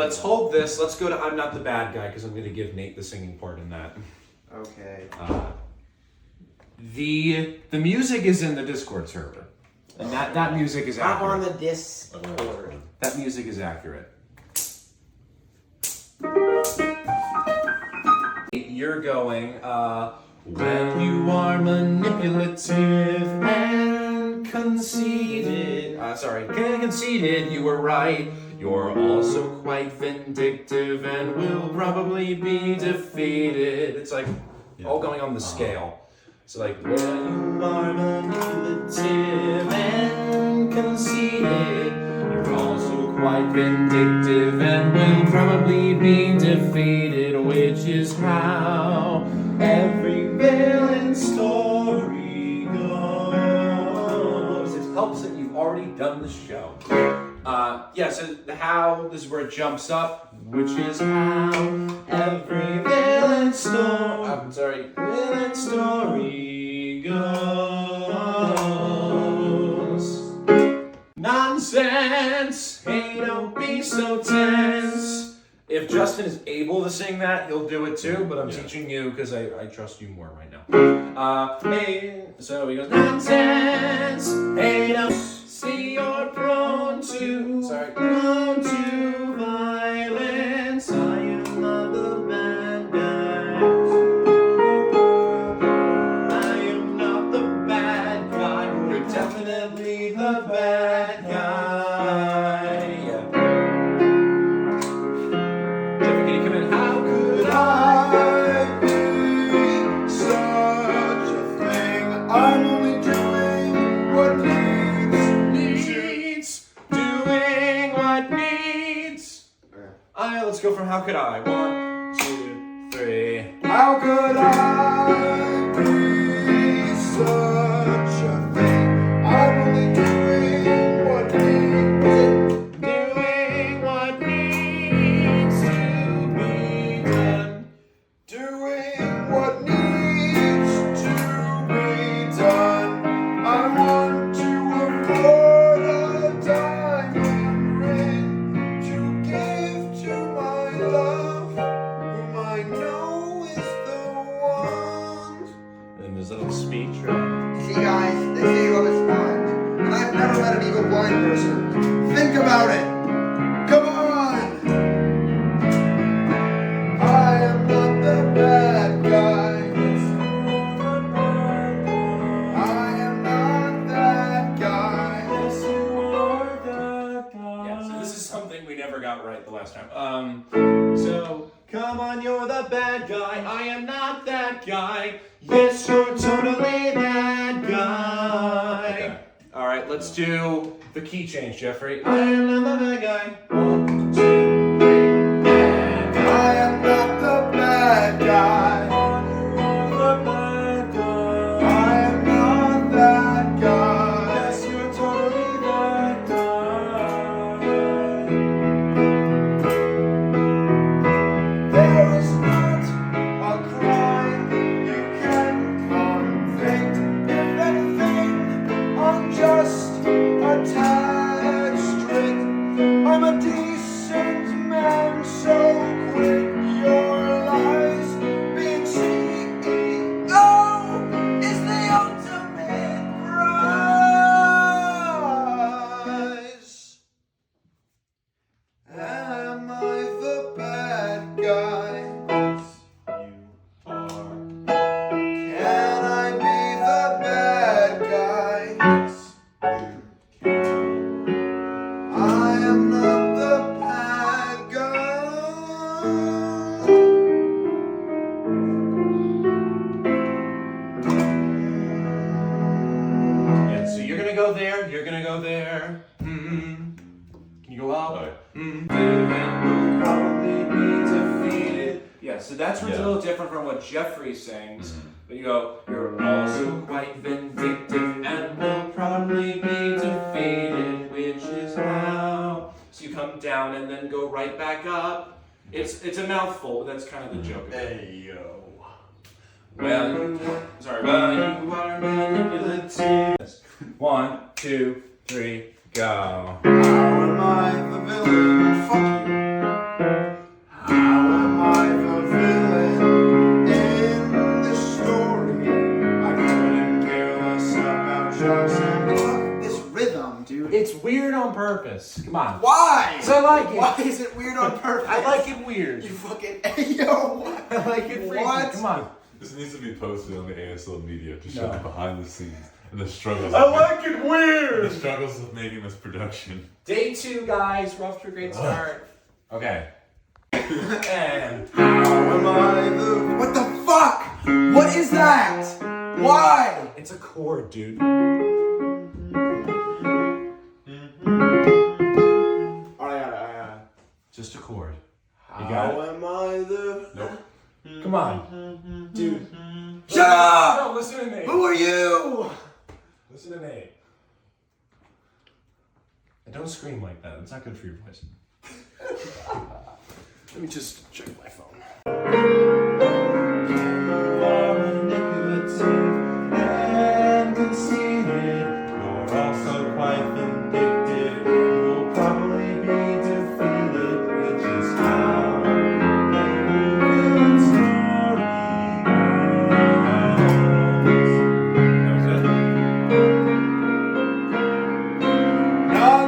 let's hold this. Let's go to I'm Not the Bad Guy, because I'm going to give Nate the singing part in that. Okay. The music is in the Discord server. And that music is Not accurate. on the Discord. That music is accurate. You're going, when you are manipulative and conceited. Conceited, you were right. You're also quite vindictive and will probably be defeated. It's like all going on the scale. So like, when you are manipulative and conceited, you're also quite vindictive and will probably be defeated, which is how every villain story goes. It helps that you've already done the show. So the how, this is where it jumps up, which is how every villain story goes. Nonsense, hey, don't be so tense. If Justin is able to sing that, he'll do it too, but I'm teaching you because I trust you more right now. So he goes, nonsense, hey, don't see you're prone to violence. I am not the bad guy. I am not the bad guy. You're definitely the bad guy. Jeffrey, can you come in? How could I be such a thing? I'm only doing what needs. Doing what needs. Let's go from how could I? 1, 2, 3. How could I be such a thing? I'm only doing what needs. Doing what needs to be done. Doing what needs to be done. I want to afford a diamond ring to give to my love, whom I know is the one. And there's a little speech, right? See, guys, they say love is blind, and I've never met an evil blind person. Think about it. Come on. I am not the bad guy. I am not that guy. Yeah, so this is something we never got right the last time. So, come on, you're the bad guy. I am not that guy. Yes, you're totally that guy. Okay. All right, let's do the key change, Geoffrey. I am not the bad guy. 1, 2, 3. Bad guy. I am not the bad guy. I am not that guy. Yes, you're totally that guy. There is not a crime you can convict. If anything, I'm just a tad strict. I'm a decent man, so quit your lies. Being CEO is the ultimate prize. Am I the bad guy? You are. Can I be the bad guy? I am not the bad guy. Yeah, so you're gonna go there, you're gonna go there. Can you go out? And will probably be defeated. Yeah, so that's what's a little different from what Geoffrey sings. But you go, you're also quite vindictive and will probably be defeated, which is how. So you come down and then go right back up. It's a mouthful, but that's kind of the joke. Hey, yo. Well, you are manipulative. 1, 2, 3, go. How am I the villain? Fuck you. It's weird on purpose. Come on. Why? So I like it. Why is it weird on purpose? I like it weird. You fucking yo. I like it freaky. What? Come on. This needs to be posted on the ASL media to show the behind the scenes and the struggles. I like it weird. The struggles of making this production. Day 2, guys. We're off to a great start. Okay. And how am I the... What the fuck? What is that? Why? It's a chord, dude. Alright. Just a chord. You How got it? am I the... Nope. Come on. Dude. Shut up! No, listen to me. Who are you? Listen to me. And don't scream like that. It's not good for your voice. Let me just check my phone. Manipulative and conceited. You're also quite vindictive. You'll probably be defeated, which is how the story goes. That was it.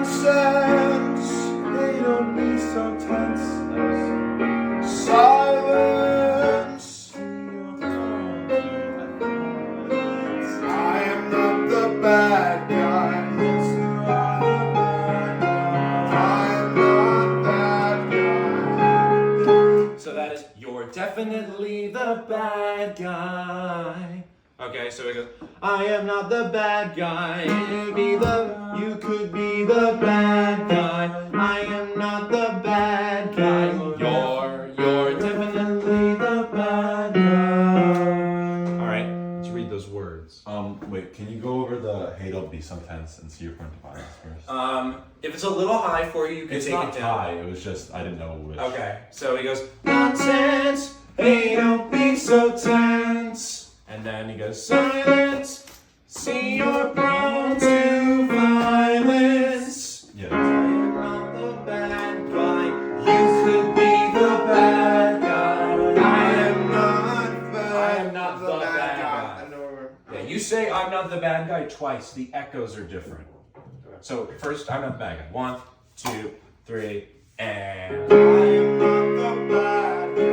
Nonsense. They don't be so tense. Silence. I am not the bad guy. Yes, you are the bad guy. I am not that guy. So that is, you're definitely the bad guy. Okay, so it goes, I am not the bad guy. You could be the bad guy. I am not the bad guy. You're definitely the bad guy. Alright, let's read those words. Wait, can you go over the hey, don't be so tense and see your point of violence first? If it's a little high for you, you can It's take not it down. high, it was just, I didn't know which. Okay, so he goes, nonsense, hey, don't be so tense. And then he goes, silence, see you're prone to violence. Yeah, I am not the bad guy, you could be the bad guy. I am not the bad guy. Yeah, you say I'm not the bad guy twice, the echoes are different. So first, I'm not the bad guy. 1, 2, 3, and I am not the bad guy.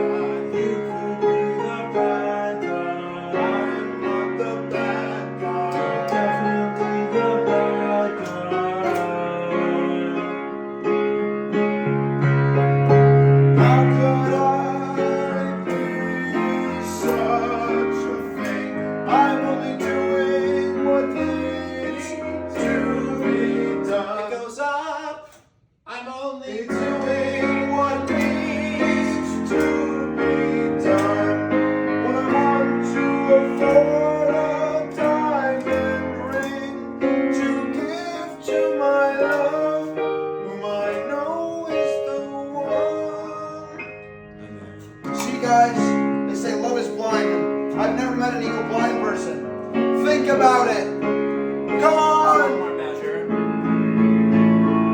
You could be the bad guy. I am not the bad guy. You're definitely the bad guy. How could I be such a thing? I'm only doing what needs to be done. It goes up. I'm only doing what needs to be done. When I want to afford a diamond ring to give to my love, whom I know is the one. See, guys, they say love is blind. I've never met an equal blind person. Think about it. Come on.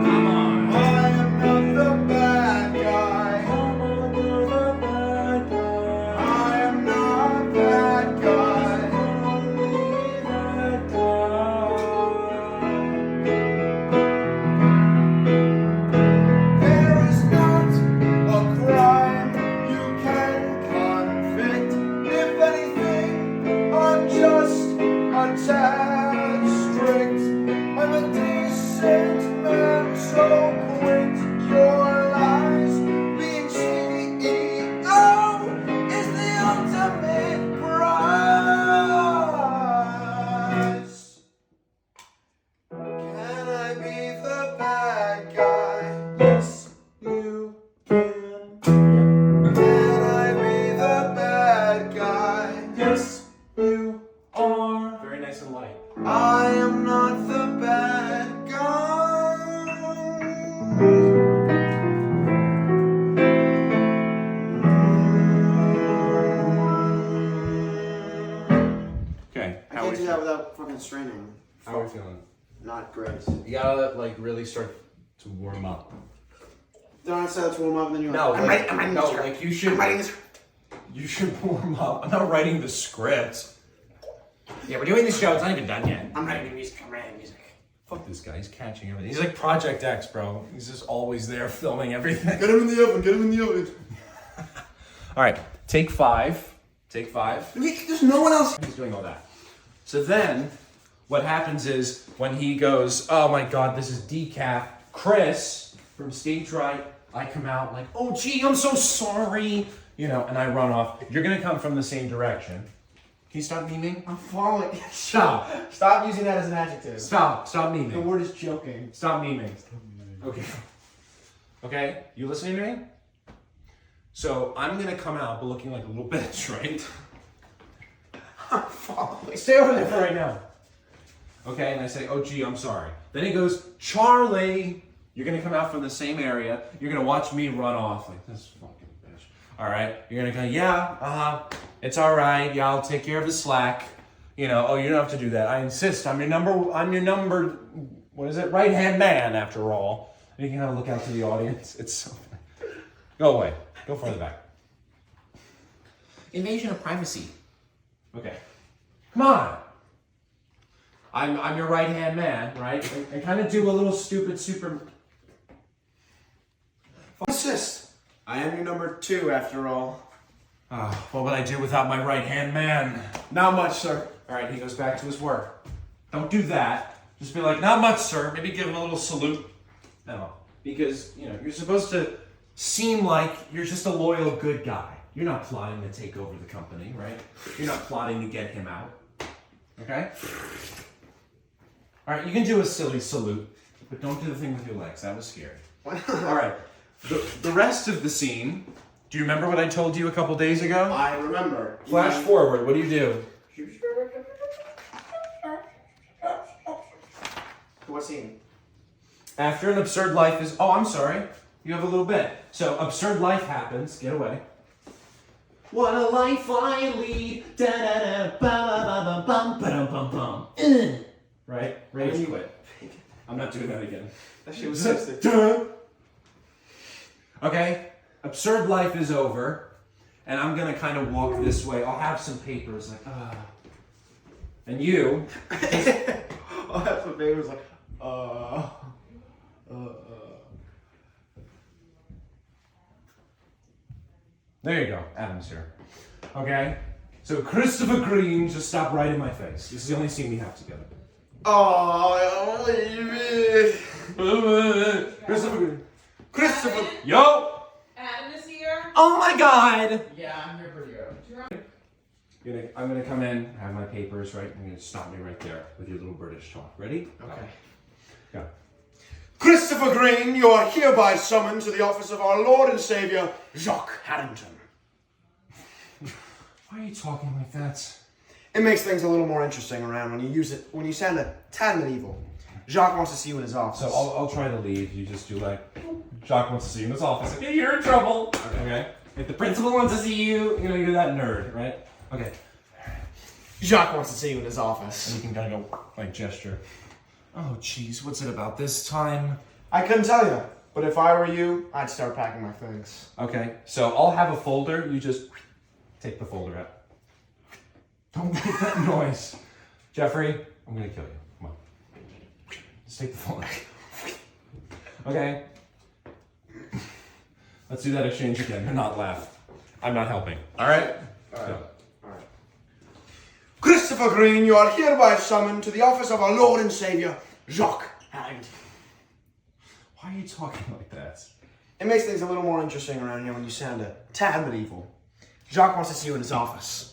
Come on. I am not the bad guy. Come on, you're the bad guy. I am not that guy. Only that guy. There is not a crime you can convict. If anything, I'm just a tad strict. I'm a decent man, so quit your lies. Being CEO is the ultimate prize. Can I be the bad guy? Yes, you can. Can I be the bad guy? Yes, you are. Very nice and light. I am not the bad guy. Okay, I can't do that without fucking straining. how are we feeling? Not great. You gotta like really start to warm up. Don't say that to warm up and then you're No, like, like, I'm writing no, the script. like you should. I'm writing the script. You should warm up. I'm not writing the script. Yeah, we're doing the show. It's not even done yet. I'm writing the music. I'm writing music. Fuck this guy, he's catching everything. He's like Project X, bro. He's just always there filming everything. Get him in the oven. Get him in the oven. All right, take 5. Take 5. There's no one else. He's doing all that. So then, what happens is when he goes, oh my God, this is decaf. Chris from stage right, I come out like, oh gee, I'm so sorry, you know, and I run off. You're gonna come from the same direction. Can you stop memeing? I'm following. Stop. Stop using that as an adjective. Stop The memeing. word is joking. Stop memeing. Okay. Okay, you listening to me? So I'm gonna come out but looking like a little bitch, right? I'm following. Stay over there for right now. Okay, and I say, oh gee, I'm sorry. Then he goes, Charlie, you're gonna come out from the same area. You're gonna watch me run off like this fucking bitch. All right, you're gonna go, yeah, it's all right. Yeah, I'll take care of the slack. You know, oh, you don't have to do that. I insist. I'm your number, what is it? Right-hand man, after all. And you can kind of look out to the audience. It's so funny. Go away. Go further back. Invasion of privacy. Okay. Come on. I'm your right-hand man, right? And kind of do a little stupid super... Assist. I am your number 2 after all. What would I do without my right-hand man? Not much, sir. All right, he goes back to his work. Don't do that. Just be like, not much, sir. Maybe give him a little salute. No, because, you know, you're supposed to seem like you're just a loyal, good guy. You're not plotting to take over the company, right? You're not plotting to get him out. Okay? All right, you can do a silly salute, but don't do the thing with your legs. That was scary. All right, the rest of the scene, do you remember what I told you a couple days ago? I remember. Flash forward, what do you do? What scene? After an absurd life is... Oh, I'm sorry. You have a little bit. So, absurd life happens. Get away. What a life I lead. Da da da ba ba ba bum ba dum bum bum. Right? Rage quit. I'm not doing that again. That shit was sick. Okay. Absurd life is over. And I'm gonna kind of walk this way. I'll have some papers like, And you... I'll have some papers like, There you go. Adam's here. Okay? So Christopher Green, just stop right in my face. This is the only scene we have together. oh, leave it. Christopher Green. Christopher. Yo! Adam is here. Oh my God! Yeah, I'm here for you. I'm gonna come in, have my papers, right? You're gonna stop me right there with your little British talk. Ready? Okay. Go. Christopher Green, you are hereby summoned to the office of our Lord and Savior, Jacques Harrington. Why are you talking like that? It makes things a little more interesting around when you use it, when you sound a tad medieval. Jacques wants to see you in his office. So I'll try to leave. You just do like, Jacques wants to see you in his office. Okay, you're in trouble. Okay. If the principal wants to see you, you know, you're that nerd, right? Okay. Jacques wants to see you in his And office. you can kind of go, like, gesture. Oh, jeez, what's it about this time? I couldn't tell you, but if I were you, I'd start packing my things. Okay, so I'll have a folder. You just take the folder out. Don't make that noise. Geoffrey, I'm gonna kill you. Come on. Just take the folder. Okay. Let's do that exchange again. Do not laugh. I'm not helping. All right? All right. Go. Christopher Green, you are hereby summoned to the office of our Lord and Savior, Jacques Harrington. Why are you talking like that? It makes things a little more interesting around here when you sound a tad medieval. Jacques wants to see you in his office.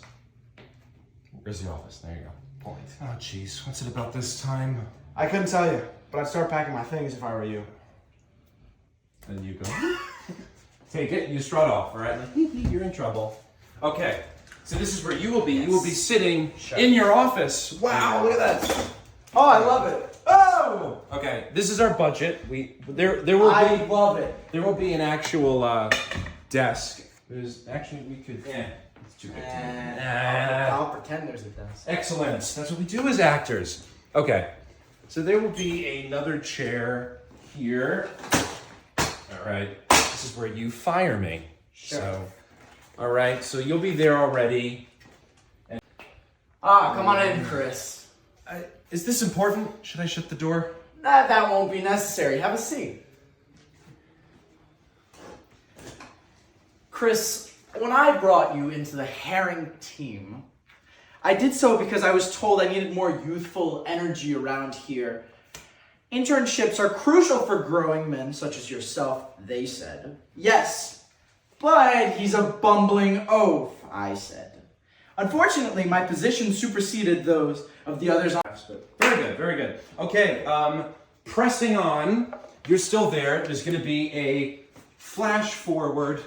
Where's the office? There you go. Point. Oh, jeez. What's it about this time? I couldn't tell you, but I'd start packing my things if I were you. And you go. Take it. You strut off. All right. Like, you're in trouble. Okay. So this is where you will be. You will be sitting in your office. Wow, look at that. Oh, I love it. Oh. Okay. This is our budget. There will I be love it. there will be an actual desk. There's actually we could. It's too big. I'll pretend there's a desk. Excellent. That's what we do as actors. Okay. So there will be another chair here. All right. This is where you fire me. Sure. So, all right. So you'll be there already. Come on in, Chris. Is this important? Should I shut the door? That won't be necessary. Have a seat. Chris, when I brought you into the herring team, I did so because I was told I needed more youthful energy around here. Internships are crucial for growing men such as yourself, they said. Yes, but he's a bumbling oaf, I said. Unfortunately, my position superseded those of the others. Very good, very good. Okay, pressing on. You're still there. There's going to be a flash forward.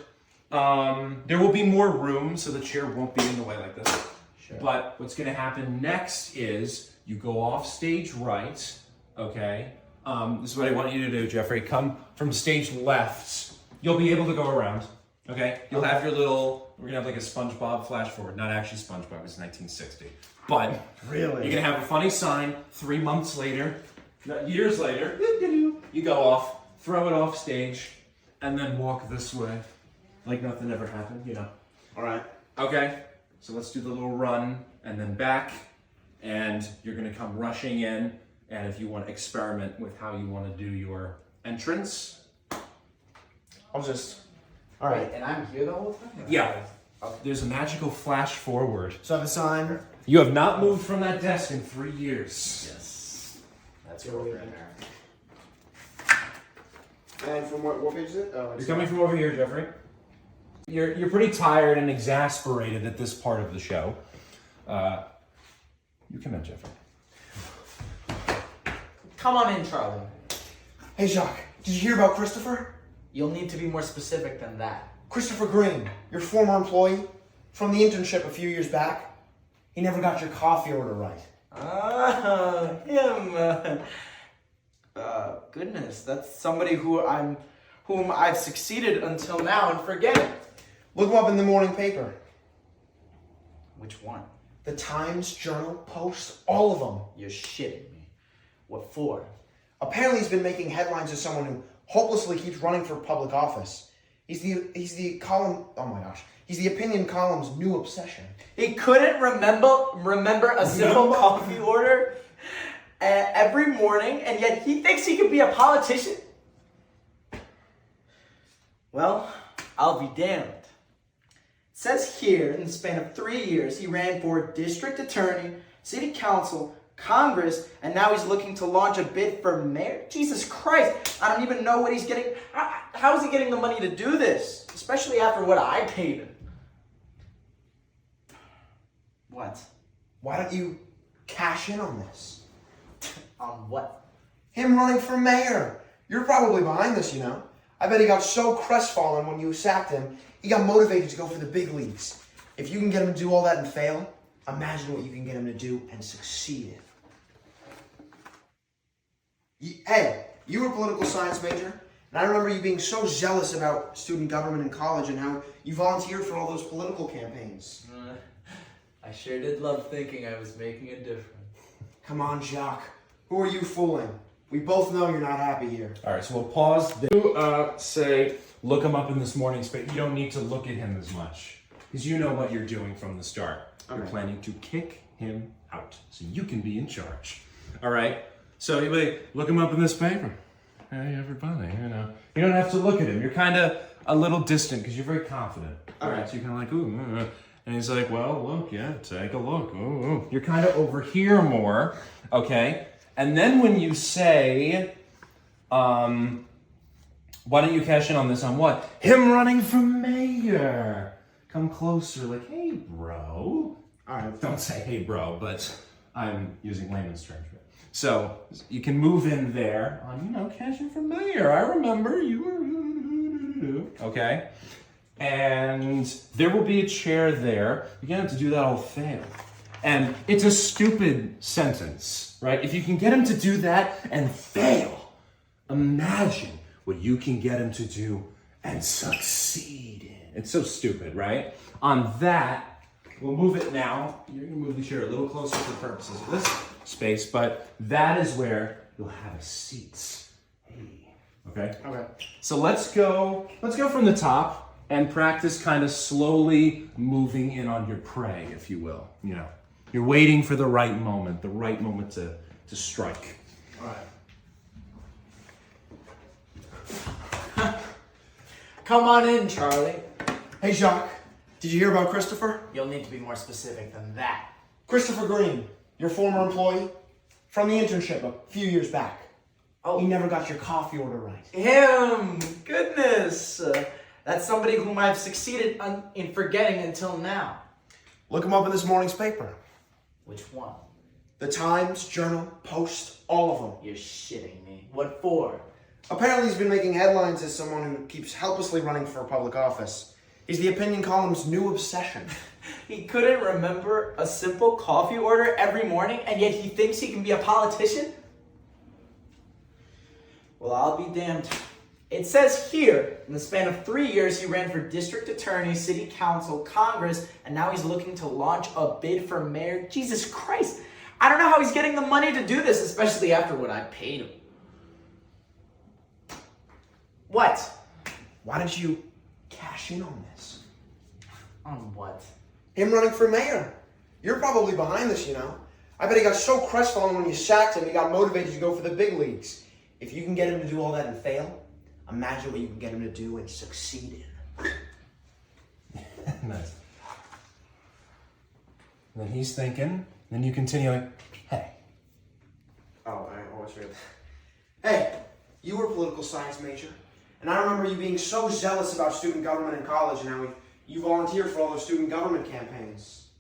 There will be more room, so the chair won't be in the way like this. Sure. But what's going to happen next is you go off stage right, okay? This is what I want you to do, Geoffrey. Come from stage left. You'll be able to go around, okay? You'll have your little, we're going to have like a SpongeBob flash forward. Not actually SpongeBob, it was 1960. But Really? you're going to have a funny sign 3 months later, years later, you go off, throw it off stage, and then walk this way. Like nothing ever happened, you know. All right. Okay, so let's do the little run and then back, and you're gonna come rushing in, and if you want to experiment with how you want to do your entrance. I'll just... All right. And I'm here the whole time? Yeah. There's a magical flash forward. So I have a sign. You have not moved from that desk in 3 years. Yes. That's You're what we're leaving. there. And from what page is it? Oh, You're coming from over here, Geoffrey. You're pretty tired and exasperated at this part of the show. You come in, Geoffrey. Come on in, Charlie. Hey, Jacques, did you hear about Christopher? You'll need to be more specific than that. Christopher Green, your former employee from the internship a few years back. He never got your coffee order right. Ah, him. Goodness, that's somebody whom I've succeeded until now and forget it. Look him up in the morning paper. Which one? The Times, Journal, Post, all of them. You're shitting me. What for? Apparently he's been making headlines as someone who hopelessly keeps running for public office. He's the column, oh my gosh. He's the opinion column's new obsession. He couldn't remember a simple coffee order every morning, and yet he thinks he could be a politician? Well, I'll be damned. It says here, in the span of 3 years, he ran for district attorney, city council, Congress, and now he's looking to launch a bid for mayor? Jesus Christ, I don't even know what he's getting. How is he getting the money to do this? Especially after what I paid him. What? Why don't you cash in on this? On what? Him running for mayor. You're probably behind this, you know. I bet he got so crestfallen when you sacked him, he got motivated to go for the big leagues. If you can get him to do all that and fail, imagine what you can get him to do and succeed in. Hey, you were a political science major, and I remember you being so zealous about student government in college and how you volunteered for all those political campaigns. I sure did love thinking I was making a difference. Come on, Jacques. Who are you fooling? We both know you're not happy here. All right, so we'll pause there. You say, look him up in this morning space. You don't need to look at him as much because you know what you're doing from the start. Okay. You're planning to kick him out so you can be in charge. All right, so you look him up in this paper. Hey, everybody, you know. You don't have to look at him. You're kind of a little distant because you're very confident. All right, so you're kind of like, ooh. And he's like, well, look, yeah, take a look. Ooh. You're kind of over here more, okay? And then when you say, why don't you cash in on this? On what? Him running for mayor. Come closer, like, hey, bro. All right, don't say hey, bro, but I'm using layman's terms. So you can move in there on, cash in for mayor. I remember you were, okay? And there will be a chair there. You're gonna have to do that all fail. And it's a stupid sentence, right? If you can get him to do that and fail, imagine what you can get him to do and succeed in. It's so stupid, right? On that, we'll move it now. You're gonna move the chair a little closer for the purposes of this space, but that is where you'll have a seat. Hey, okay? Okay. So let's go from the top and practice kind of slowly moving in on your prey, if you will. You're waiting for the right moment to strike. All right. Come on in, Charlie. Hey, Jacques. Did you hear about Christopher? You'll need to be more specific than that. Christopher Green, your former employee, from the internship a few years back. Oh. He never got your coffee order right. Him! Goodness! That's somebody whom I've succeeded in forgetting until now. Look him up in this morning's paper. Which one? The Times, Journal, Post, all of them. You're shitting me. What for? Apparently he's been making headlines as someone who keeps helplessly running for public office. He's the opinion column's new obsession. He couldn't remember a simple coffee order every morning, and yet he thinks he can be a politician? Well, I'll be damned. It says here, in the span of 3 years, he ran for district attorney, city council, Congress, and now he's looking to launch a bid for mayor. Jesus Christ! I don't know how he's getting the money to do this, especially after what I paid him. What? Why don't you cash in on this? On what? Him running for mayor. You're probably behind this, you know. I bet he got so crestfallen when you sacked him, he got motivated to go for the big leagues. If you can get him to do all that and fail, imagine what you can get him to do and succeed in. Nice. And then he's thinking, then you continue like, hey. Oh, I always forget. Hey, you were a political science major, and I remember you being so zealous about student government in college and how you volunteered for all those student government campaigns.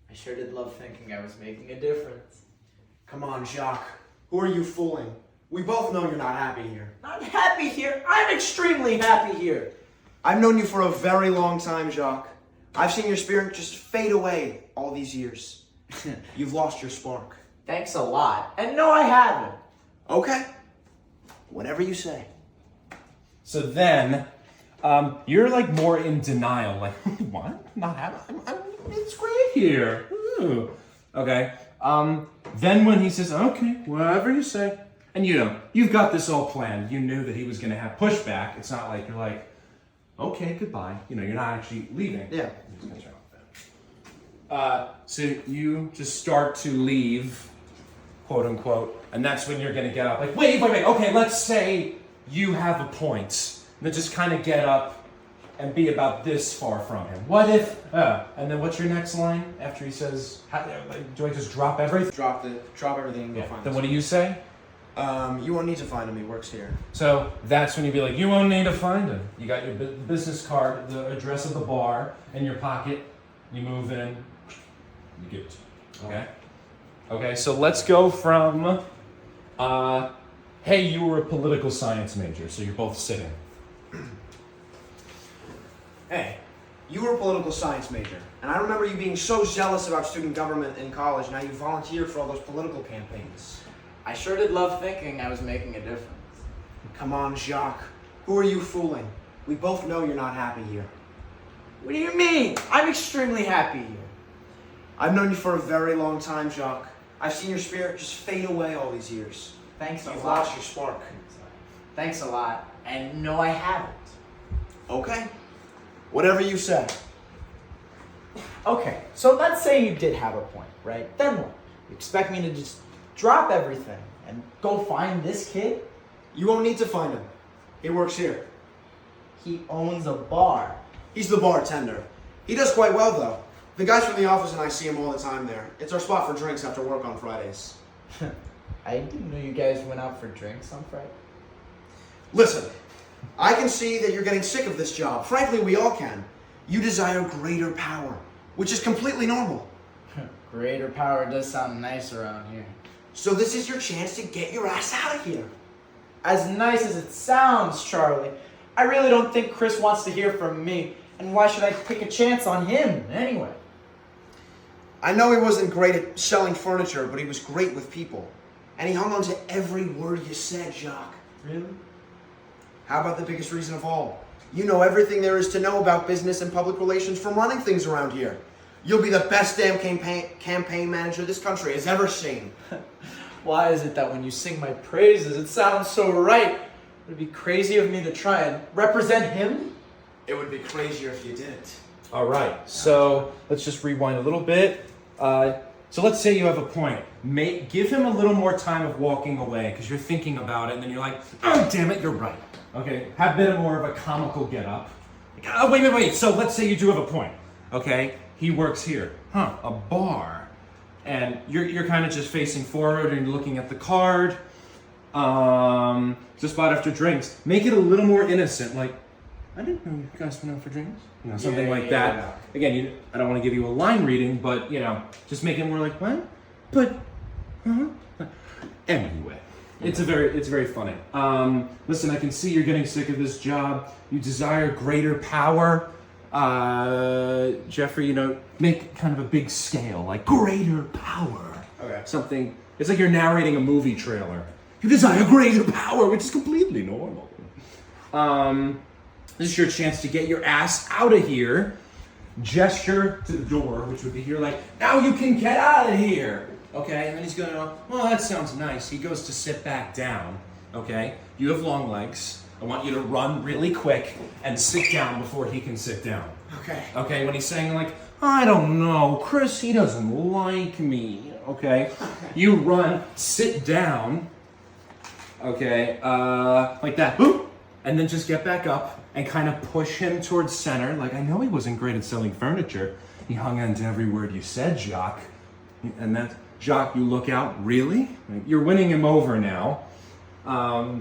I sure did love thinking I was making a difference. Come on, Jacques. Who are you fooling? We both know you're not happy here. Not happy here. I'm extremely happy here. I've known you for a very long time, Jacques. I've seen your spirit just fade away all these years. You've lost your spark. Thanks a lot. And no, I haven't. Okay. Whatever you say. So then, you're like more in denial, like, what? Not happy? It's great here. Ooh. Okay. Then when he says, okay, whatever you say, and you know, you've got this all planned. You knew that he was going to have pushback. It's not like you're like, okay, goodbye. You know, you're not actually leaving. Yeah. I'm just gonna turn off that. So you just start to leave, quote unquote, and that's when you're gonna get up. Like, wait. Okay, let's say you have a point. And then just kind of get up and be about this far from him. What if? And then what's your next line after he says, do I just drop everything? Drop everything and go find Then him. what do you say? You won't need to find him. He works here. So that's when you'd be like, you won't need to find him. You got your business card, the address of the bar in your pocket. You move in, you give it to him. Okay? Okay, so let's go from, hey, you were a political science major, so you're both sitting. Hey, you were a political science major, and I remember you being so zealous about student government in college. Now you volunteered for all those political campaigns. I sure did love thinking I was making a difference. Come on, Jacques. Who are you fooling? We both know you're not happy here. What do you mean? I'm extremely happy here. I've known you for a very long time, Jacques. I've seen your spirit just fade away all these years. Thanks a You've lot. lost your spark. Thanks a lot. And no, I haven't. Okay. Whatever you say. Okay, so let's say you did have a point, right? Then what? You expect me to just drop everything and go find this kid? You won't need to find him. He works here. He owns a bar. He's the bartender. He does quite well, though. The guys from the office and I see him all the time there. It's our spot for drinks after work on Fridays. I didn't know you guys went out for drinks on Friday. Listen, I can see that you're getting sick of this job. Frankly, we all can. You desire greater power, which is completely normal. Greater power does sound nice around here. So this is your chance to get your ass out of here. As nice as it sounds, Charlie, I really don't think Chris wants to hear from me. And why should I take a chance on him, anyway? I know he wasn't great at selling furniture, but he was great with people. And he hung on to every word you said, Jacques. Really? How about the biggest reason of all? You know everything there is to know about business and public relations from running things around here. You'll be the best damn campaign manager this country has ever seen. Why is it that when you sing my praises, it sounds so right? Would it be crazy of me to try and represent him? It would be crazier if you didn't. All right, so let's just rewind a little bit. So let's say you have a point. Give him a little more time of walking away because you're thinking about it, and then you're like, oh, damn it, you're right. Okay, have a bit more of a comical get-up. Oh, wait. So let's say you do have a point. Okay, he works here. A bar. And you're kind of just facing forward and looking at the card. Just bought after drinks. Make it a little more innocent, like, I didn't know you guys went out for drinks. You know, something like that. Yeah. Again, I don't want to give you a line reading, but, you know, just make it more like, what? But, Anyway, it's very funny. Listen, I can see you're getting sick of this job. You desire greater power. Geoffrey, you know, make kind of a big scale, like greater power. Okay. Something, it's like you're narrating a movie trailer. You desire greater power, which is completely normal. This is your chance to get your ass out of here. Gesture to the door, which would be here, like, now you can get out of here. Okay, and then he's going, well, that sounds nice. He goes to sit back down. Okay, you have long legs. I want you to run really quick and sit down before he can sit down. Okay. Okay, when he's saying, like, I don't know, Chris, he doesn't like me. Okay, you run, sit down. Okay, like that. Boop. And then just get back up and kind of push him towards center. Like, I know he wasn't great at selling furniture. He hung on to every word you said, Jacques. And that, Jacques, you look out, really? You're winning him over now. How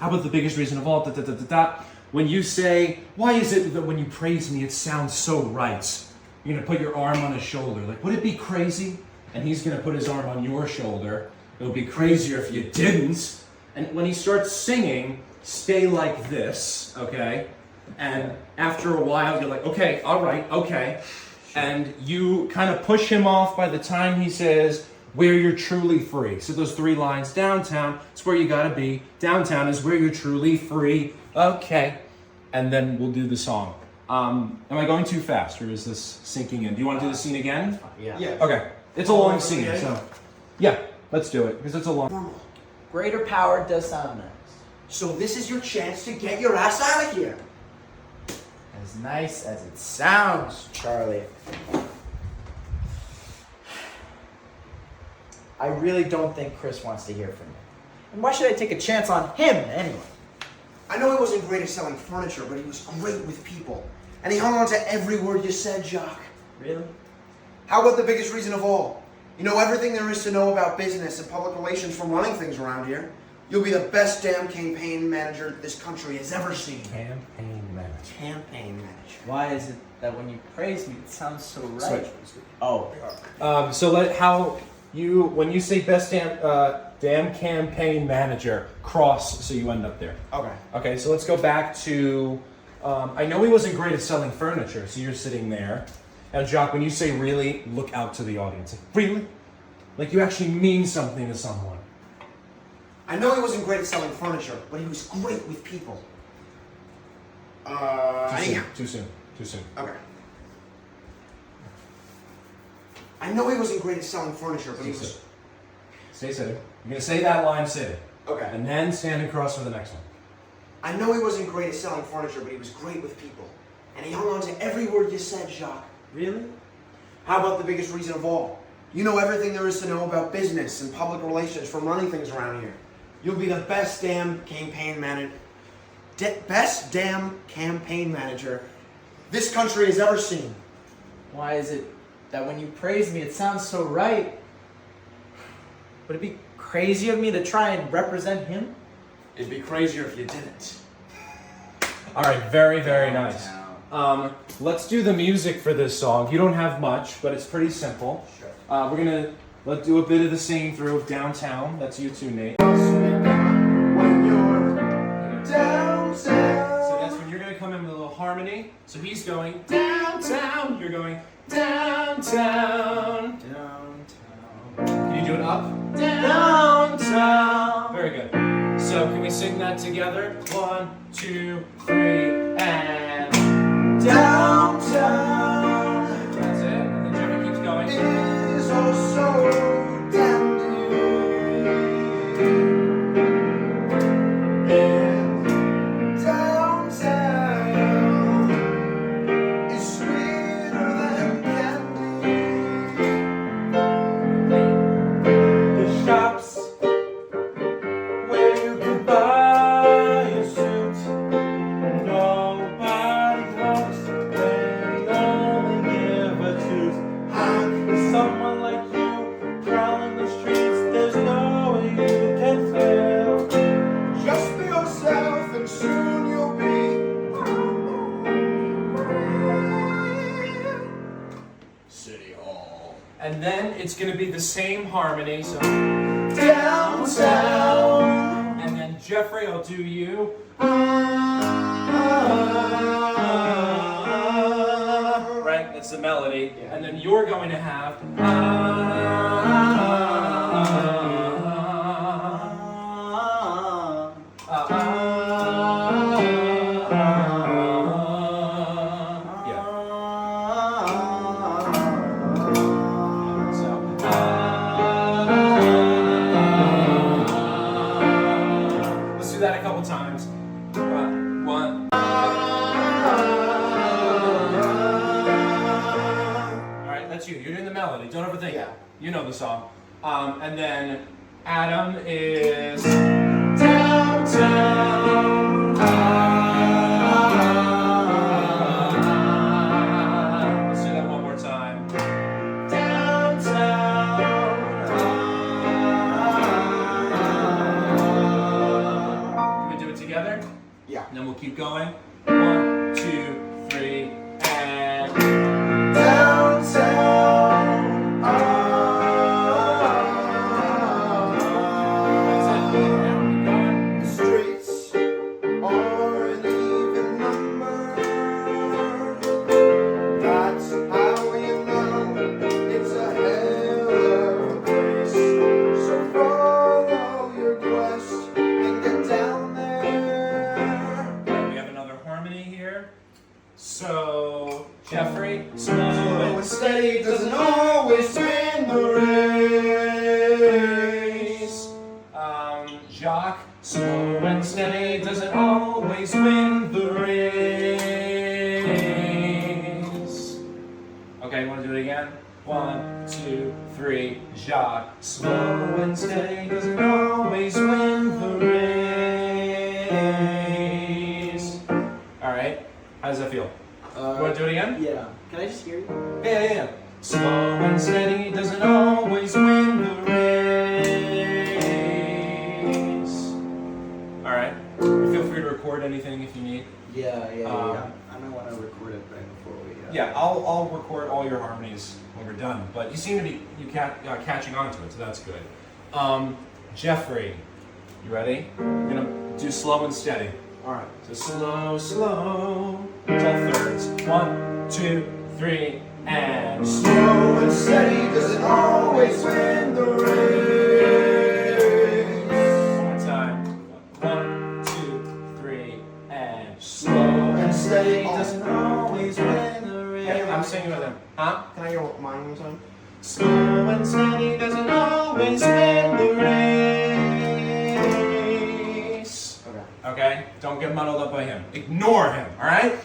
about the biggest reason of all? When you say, why is it that when you praise me, it sounds so right? You're gonna put your arm on his shoulder. Like, would it be crazy? And he's gonna put his arm on your shoulder. It would be crazier if you didn't. And when he starts singing, stay like this, okay? And after a while, you're like, okay, all right, okay. And you kind of push him off by the time he says, where you're truly free. So those 3 lines, downtown, it's where you gotta be. Downtown is where you're truly free. Okay. And then we'll do the song. Am I going too fast, or is this sinking in? Do you want to do the scene again? Yeah. Okay. It's a long scene, so yeah, let's do it, because it's a long... Greater power does sound nice. So this is your chance to get your ass out of here. As nice as it sounds, Charlie. I really don't think Chris wants to hear from me. And why should I take a chance on him anyway? I know he wasn't great at selling furniture, but he was great with people. And he hung on to every word you said, Jacques. Really? How about the biggest reason of all? You know everything there is to know about business and public relations from running things around here. You'll be the best damn campaign manager this country has ever seen. Campaign manager. Campaign manager. Why is it that when you praise me, it sounds so right? Switch. Oh. When you say best damn campaign manager, cross so you end up there. Okay. Okay, so let's go back to, I know he wasn't great at selling furniture, so you're sitting there. And Jacques, when you say really, look out to the audience. Like, really? Like you actually mean something to someone. I know he wasn't great at selling furniture, but he was great with people. Too soon. Okay. I know he wasn't great at selling furniture, but he was... Stay sitting. You're gonna say that line sitting. Okay. And then stand across for the next one. I know he wasn't great at selling furniture, but he was great with people. And he hung on to every word you said, Jacques. Really? How about the biggest reason of all? You know everything there is to know about business and public relations from running things around here. You'll be the best damn campaign manager. Best damn campaign manager this country has ever seen. Why is it that when you praise me, it sounds so right? Would it be crazy of me to try and represent him? It'd be crazier if you didn't. All right, very, very nice. Let's do the music for this song. You don't have much, but it's pretty simple. Sure. Let's do a bit of the singing through of Downtown. That's you too, Nate. When you're downtown. So that's when you're going to come in with a little harmony. So he's going downtown. You're going downtown. Downtown. Can you do it up? Downtown. Very good. So can we sing that together? 1, 2, 3, and Downtown. That's it. And then Jimmy keeps going. Is also down to downtown is sweeter than candy. The shops where you can buy yourself going to be the same harmony. So downtown. And then Geoffrey, I'll do you. Right? That's the melody. And then you're going to have. Times. One. Alright, that's you. You're doing the melody. Don't overthink it. You know the song. And then Adam is downtown. Let's do that one more time. Together? Yeah. And then we'll keep going. 1, 2, 3, and Downtown. that's it. Yeah, keep going. The streets are an even number. That's how you know it's a hell of a place. So follow your quest and get down there. We have another harmony here. So, Geoffrey, slow and steady doesn't always win the race. Jacques, slow and steady doesn't always win the race. Okay, you want to do it again? 1, 2, 3. Jacques, slow and steady doesn't always win the race. All right. How does that feel? You want to do it again? Yeah. Can I just hear you? Yeah. Slow and steady doesn't always win the race. All right. Feel free to record anything if you need. Yeah. I might want to record it right before we. Yeah, I'll record all your harmonies when we're done. But you seem to be catching on to it, so that's good. Geoffrey, you ready? We're gonna do slow and steady. All right. So slow. It's all thirds. 1, 2, 3, and Slow and steady doesn't always win the race. one more time. 1, 2, 3, and slow and steady doesn't always win the race. Yeah, I'm singing with him. Huh? Can I hear mine one time? Slow and steady doesn't always win the race. Okay. Okay? Don't get muddled up by him. Ignore him, alright?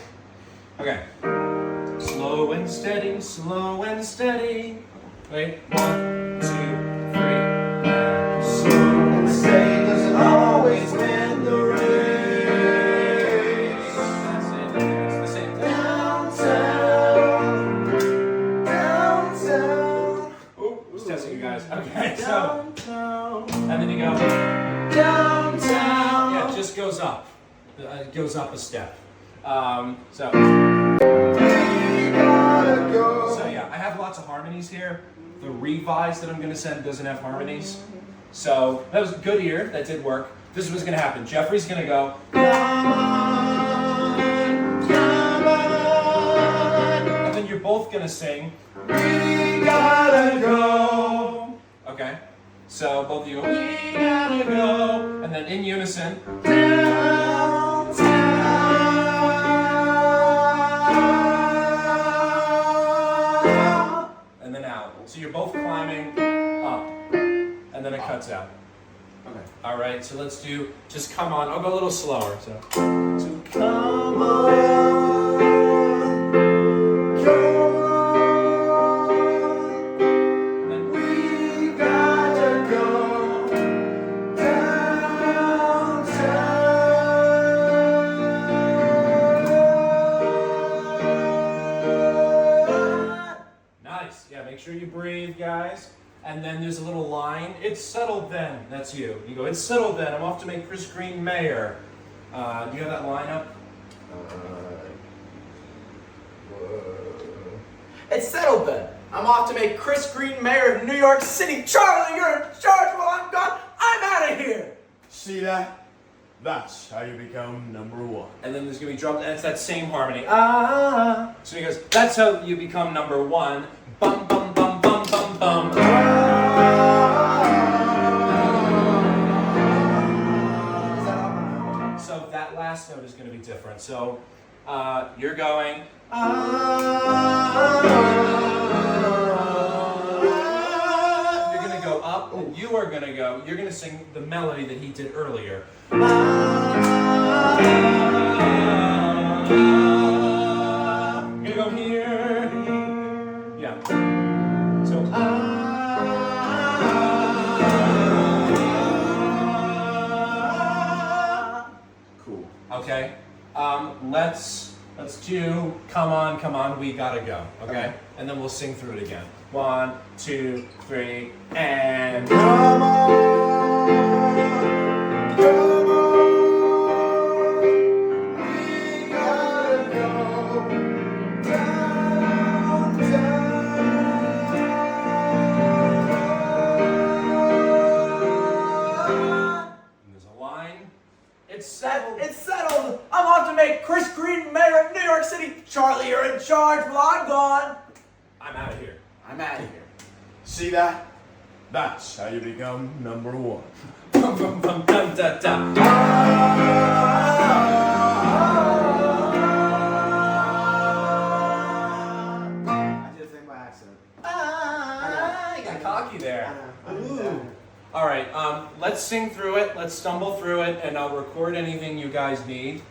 Okay. Slow and steady, slow and steady. Wait, 1, 2, 3, and Slow and steady doesn't always win the race. that's it. It's the same thing. Downtown. Ooh, just testing you guys. Okay, so. And then you go. Downtown. Yeah, it just goes up. It goes up a step. So yeah, I have lots of harmonies here. The revise that I'm going to send doesn't have harmonies. So that was a good ear. That did work. This is what's going to happen. Geoffrey's going to go. Come on. And then you're both going to sing. We gotta go. Okay. So both of you go. We gotta go. And then in unison. And then out. So you're both climbing up. And then it cuts out. Okay. All right, so let's do, just come on. I'll go a little slower. So come on. And then we gotta go downtown. Nice. Yeah, make sure you breathe, guys. And then there's a little line. It's settled then. That's you. You go, it's settled then. I'm off to make Chris Green mayor. Do you have that line up? It's settled then. I'm off to make Chris Green mayor of New York City. Charlie, you're in charge while I'm gone. I'm out of here. See that? That's how you become number one. And then there's gonna be drums, and it's that same harmony. Ah. So he goes, that's how you become number one. Bum bum bum bum bum bum. So that last note is gonna be different. So you're going. You're gonna go up, and you are gonna go. You're gonna sing the melody that he did earlier. You're gonna go here. Yeah. So Cool. okay. Let's do come on, we gotta go. Okay? And then we'll sing through it again. 1, 2, 3, and Come on, come on, we gotta go downtown. and there's a line. It's settled. It's settled. I'm off to make Chris Green mayor of New York City. Charlie, you're in charge while I'm gone. I'm out of here. I'm out of here. See that? That's how you become number one. Bum, bum, bum, dum, da, da. I did a thing by accident. You got cocky there. I know. Ooh. All right, let's sing through it. Let's stumble through it, and I'll record anything you guys need.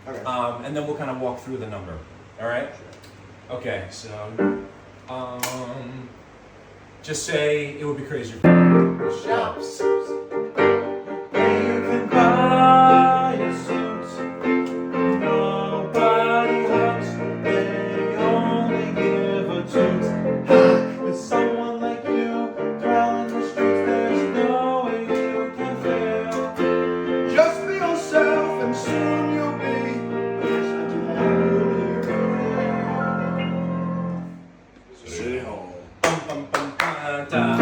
Okay. And then we'll kind of walk through the number. All right? Okay, so just say it would be crazy. Shops. You can buy a suit. Nobody wants. They only give a toot. With someone like you, prowling the streets, there's no way you can fail. Just be yourself and soon you'll be. City Hall. Bum, bum, bum, ba, da.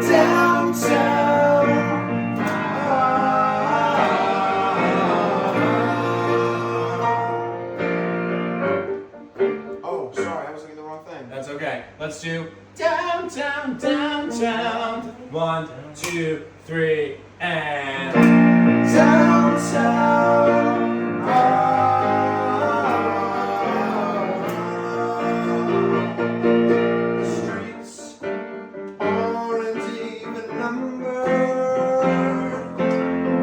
Downtown. Oh, sorry, I was looking at the wrong thing. That's okay. Let's do downtown, downtown. 1, 2, 3, and Downtown. The streets aren't even numbered.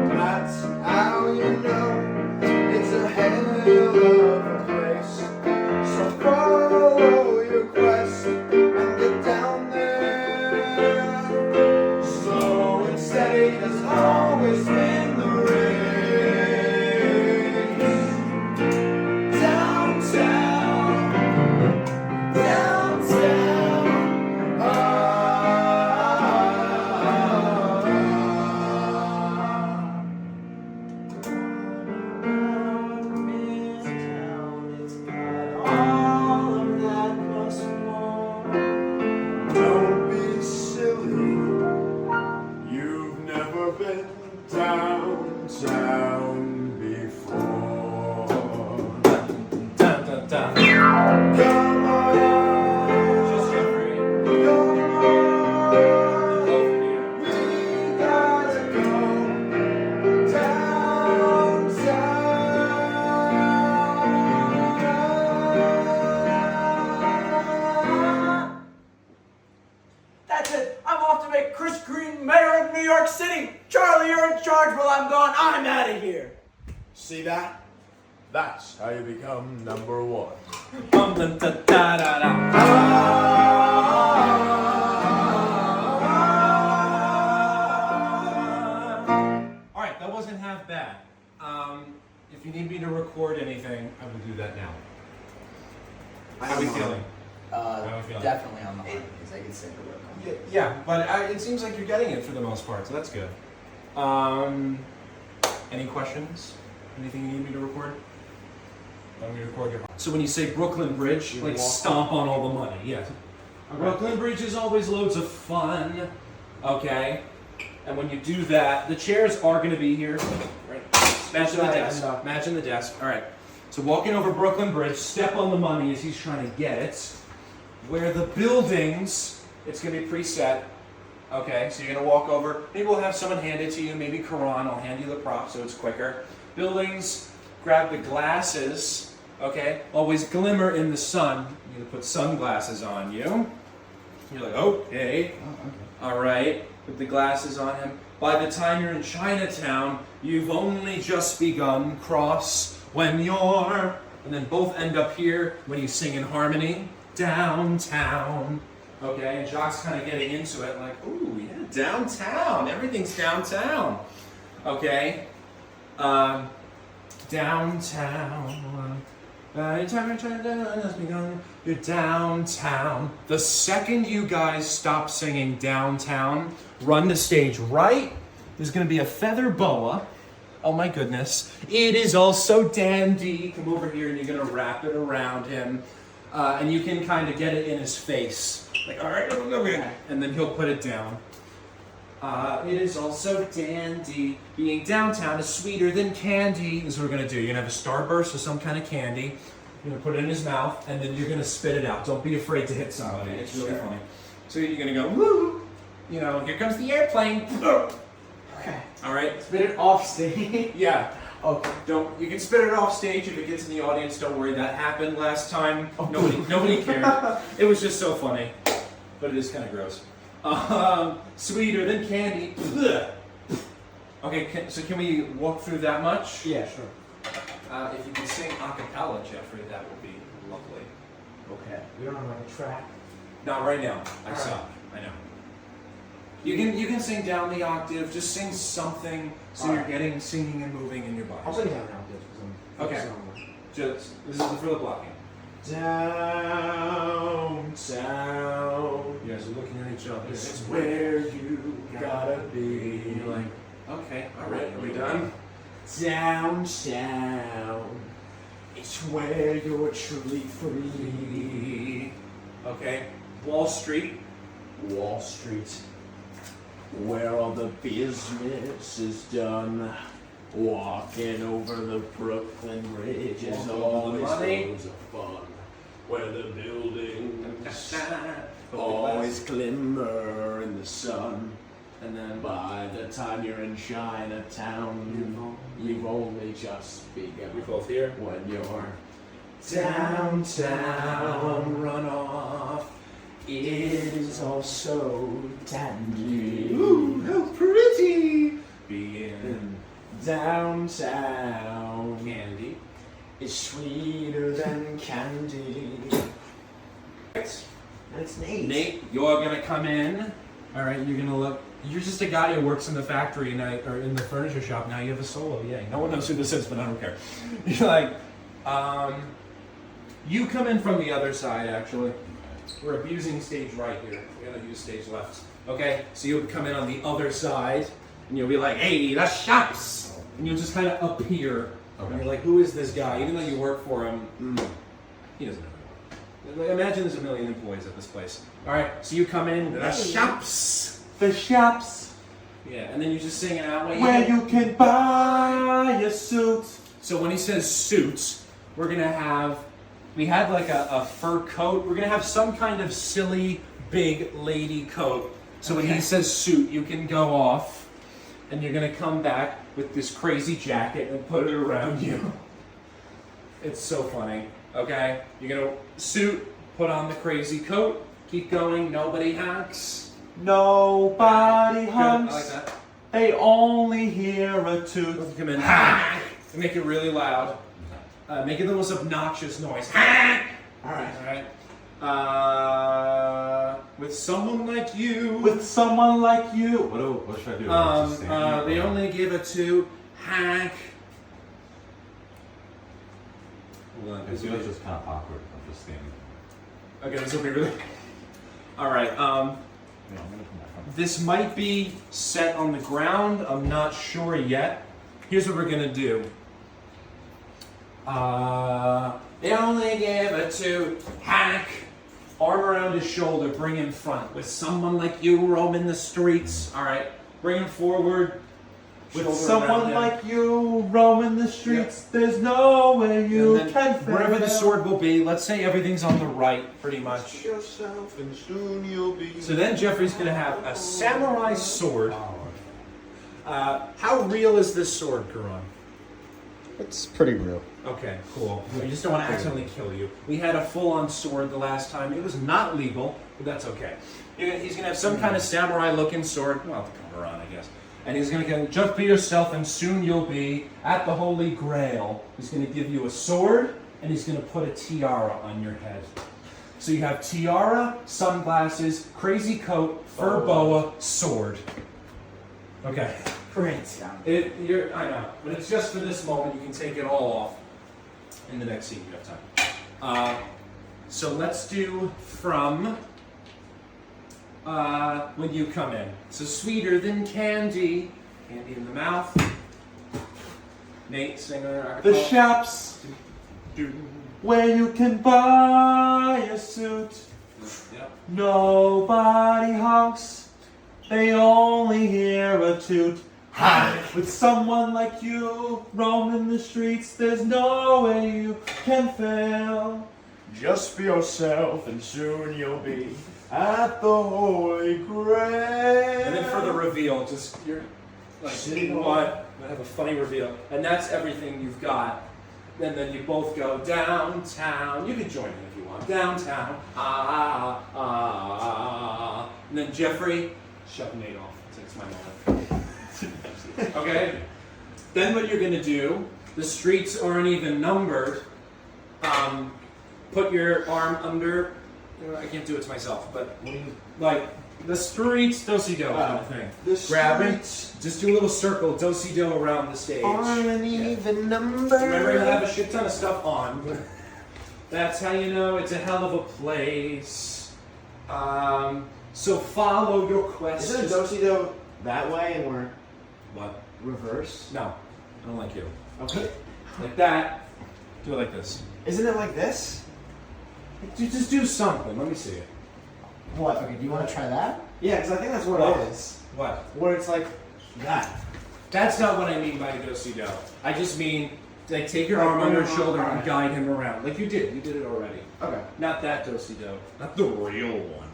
That's how you know it's a hell of a place. So follow your quest and get down there. Slow and steady has always been the race. Downtown, downtown. Don't be silly. You've never been downtown before. dun, dun, dun. Come on, Just Geoffrey. come on. Both of you. We gotta go downtown. That's it. I'm off to make Chris Green mayor of New York City. Charlie, you're in charge while I'm gone. I'm out of here. See that? That's how you become number one. Bum, dun, da, da, da, da. All right, that wasn't half bad. If you need me to record anything, I will do that now. How are we feeling? How are we feeling? Definitely on the line because I can say the word. Yeah, but it seems like you're getting it for the most part, so that's good. Any questions? Anything you need me to record? Let me record your. So when you say Brooklyn Bridge, like stomp on all the money, yeah. Brooklyn Bridge is always loads of fun. Okay? And when you do that, the chairs are going to be here. Right? Matching the desk. Matching the desk. All right. So walking over Brooklyn Bridge, step on the money as he's trying to get it. Where the buildings, it's going to be preset. Okay, so you're going to walk over. Maybe we'll have someone hand it to you. Maybe Karan will hand you the prop so it's quicker. Buildings, grab the glasses. Okay, always glimmer in the sun. You're going to put sunglasses on you. You're like, okay. All right, put the glasses on him. By the time you're in Chinatown, you've only just begun. Cross when you're, and then both end up here when you sing in harmony. Downtown. Okay, and Jacques kind of getting into it, like, ooh, yeah, downtown. Everything's downtown. Okay, downtown. You're downtown. The second you guys stop singing downtown, run to stage right. There's going to be a feather boa. Oh my goodness. It is all so dandy. Come over here and you're going to wrap it around him. And you can kind of get it in his face. Like, all right, and then he'll put it down. It is also dandy. Being downtown is sweeter than candy. This is what we're going to do. You're going to have a starburst of some kind of candy. You're going to put it in his mouth, and then you're going to spit it out. Don't be afraid to hit somebody. It's really funny. So you're going to go, woo! You know, here comes the airplane. Okay. All right? Spit it off stage. Yeah. Okay. Don't. You can spit it off stage if it gets in the audience. Don't worry, that happened last time. Nobody cared. It was just so funny, but it is kind of gross. Sweeter than candy. Okay, so can we walk through that much? Yeah, sure. If you can sing a cappella, Geoffrey, that would be lovely. Okay. We don't have like a track. Not right now. I All suck. I know. You can sing down the octave. Just sing something so you're getting singing and moving in your body. I'll sing down now, because I'm Okay. focusing on that. Just this is for the blocking. Downtown. You guys are looking at each other. This is where you gotta be. And you're like, okay, all right, are we done? Downtown. It's where you're truly free. Okay. Wall Street. Wall Street, where all the business is done. Walking over the Brooklyn Bridge is always loads of fun. Where the buildings always glimmer in the sun. And then By the time you're in Chinatown, you've only just begun. we both here. When you're Downtown, run off. It is all so dandy. Ooh, how pretty! Being downtown, candy. it's sweeter than candy. That's Nate. Nate, you're gonna come in. All right, you're gonna look. You're just a guy who works in the factory or in the furniture shop. Now you have a solo. Yay! No one knows who this is, but I don't care. You're like, you come in from the other side. Actually, we're abusing stage right here. We're gonna use stage left. Okay, so you'll come in on the other side, and you'll be like, "Hey, the shops," and you'll just kind of appear. Okay. And you're like, "Who is this guy?" Even though you work for him, he doesn't know. Like, imagine there's a million employees at this place. All right, so you come in, the shops. The shops Yeah, and then you're just singing out. where you can buy a suit. So when he says suits, we're gonna have. We had like a fur coat. We're gonna have some kind of silly big lady coat. So when he says suit, you can go off, and you're gonna come back with this crazy jacket and put it around you. It's so funny. Okay, you're gonna suit, put on the crazy coat, keep going. Nobody honks. Nobody Good, hunts. I like that. They only hear a toot. Come in. And make it really loud. Make it the most obnoxious noise. Alright. With someone like you. With someone like you. What should I do? Just stand They here? only give it to hack. Hold on. It feels just kind of awkward. I'm just standing. Okay, this will be really. Alright, Yeah, I'm gonna put my phone. this might be set on the ground. I'm not sure yet. Here's what we're gonna do. They only give it to hack arm around his shoulder, bring him front. With someone like you roaming the streets, all right, bring him forward. With shoulder someone around him. like you roaming the streets, there's no way you And then can fail. wherever the sword will be, let's say everything's on the right, pretty much. Yourself and soon you'll be. So then Geoffrey's going to have a samurai sword. How real is this sword, Karan? It's pretty real. Okay, cool. We just don't want to accidentally kill you. We had a full-on sword the last time. It was not legal, but that's okay. He's going to have some kind of samurai-looking sword. Well, Karan, I guess. And he's going to go, just be yourself and soon you'll be at the Holy Grail. He's going to give you a sword and he's going to put a tiara on your head. So you have tiara, sunglasses, crazy coat, fur boa, sword. Okay. Great. I know, but it's just for this moment. You can take it all off in the next scene. You have time. So let's do from when you come in. So sweeter than candy, candy in the mouth. Nate, singer. The shops where you can buy a suit. Yep. Nobody honks, they only hear a toot. With someone like you roaming the streets, there's no way you can fail. Just be yourself and soon you'll be at the Holy Grail. And then for the reveal, just you're like, what? I have a funny reveal, and that's everything you've got. And then you both go downtown. You can join me if you want. Downtown. And then Geoffrey, shut Nate off. It's my moment. Okay? Then what you're going to do, the streets aren't even numbered. Put your arm under, I can't do it to myself, but like the streets, do-si-do kind of thing. Grab it, just do a little circle, do-si-do around the stage. Aren't even numbered. Remember, you'll have a shit ton of stuff on. That's how you know it's a hell of a place. So follow your quest. Isn't a do-si-do that way and we're What? reverse? No, I don't like you. Okay. Like that. Do it like this. Isn't it like this? Just do something. Let me see it. What? Okay, do you want to try that? Yeah, because I think that's what What? it is. What? Where it's like that. That's not what I mean by do-si-do. I just mean, like, take your Like, arm on your bring him shoulder around. and guide him around. Like you did. You did it already. Okay. Not that do-si-do. Not the real one.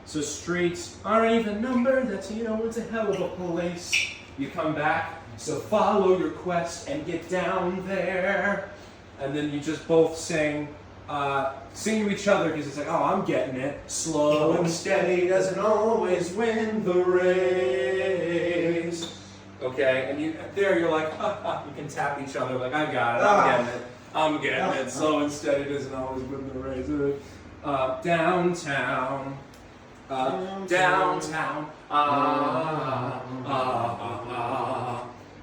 So streets aren't even numbered. That's how you know it's a hell of a place. You come back. So follow your quest and get down there. And then you just both sing to each other because it's like, oh, I'm getting it. Slow and steady doesn't always win the race. Okay, and you're like, you can tap each other like, I got it, I'm getting it. Slow and steady doesn't always win the race. Downtown. Downtown.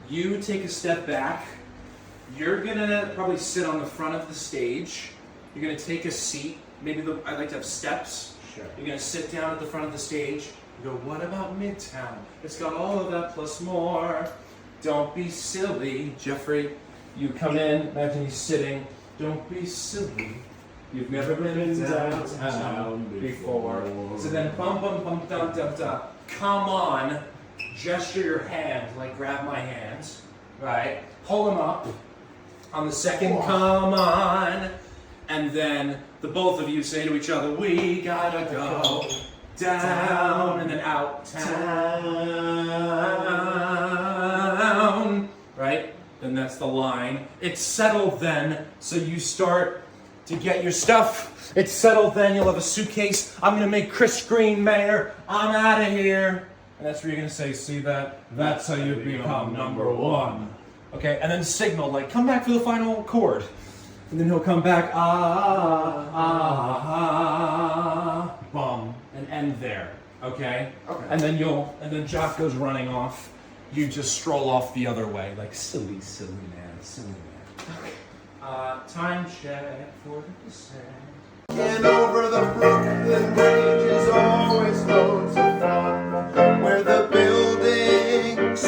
You take a step back. You're gonna probably sit on the front of the stage. You're gonna take a seat. Maybe I like to have steps. Sure. You're gonna sit down at the front of the stage. You go, what about Midtown? It's got all of that plus more. Don't be silly, Geoffrey. You come in. Imagine he's sitting. Don't be silly. You've never been downtown before. So then, bum bum bum dum dum dum. Come on. Gesture your hand, like grab my hands, right? Pull them up. On the second, come on. And then the both of you say to each other, we gotta go down and then out town. Right? Then that's the line. It's settled then, so you start to get your stuff. It's settled then, you'll have a suitcase. I'm gonna make Chris Green mayor. I'm out of here. And that's where you're gonna say, see that? That's how you become number one. Okay, and then signal, like, come back for the final chord. And then he'll come back, bum, and end there. Okay? Okay. And then Jock goes running off. You just stroll off the other way, like silly man. Time check for the descent. And over the Brooklyn Bridge is always loads of fun, where the buildings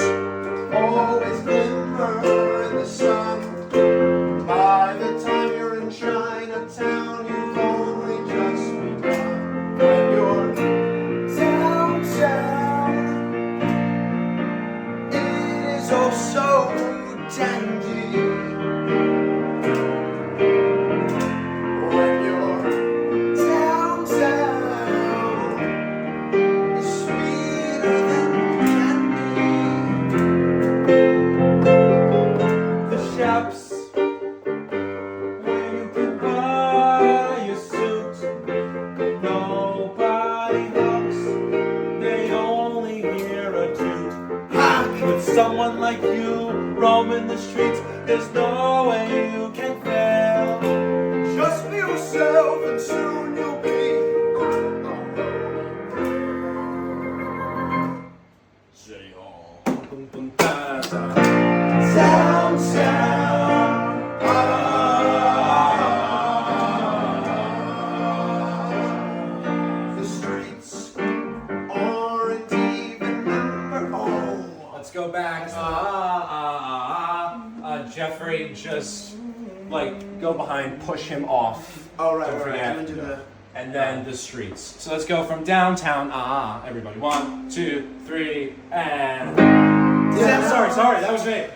always glimmer in the sun. By the time you're in Chinatown, you've only just dandy. When you're downtown, it's sweeter than candy. The shops where you can buy a suit. Nobody knocks, they only hear a toot. With someone like you roaming the streets, there's no way you can fail. Just be yourself and soon you'll be City Hall. downtown. The streets aren't even number. Let's go back. Geoffrey, just like go behind, push him off. Oh, right, Don't right, forget. right. I'm gonna do the... And then the streets. So let's go from downtown, everybody. 1, 2, 3, and... Sorry, that was me.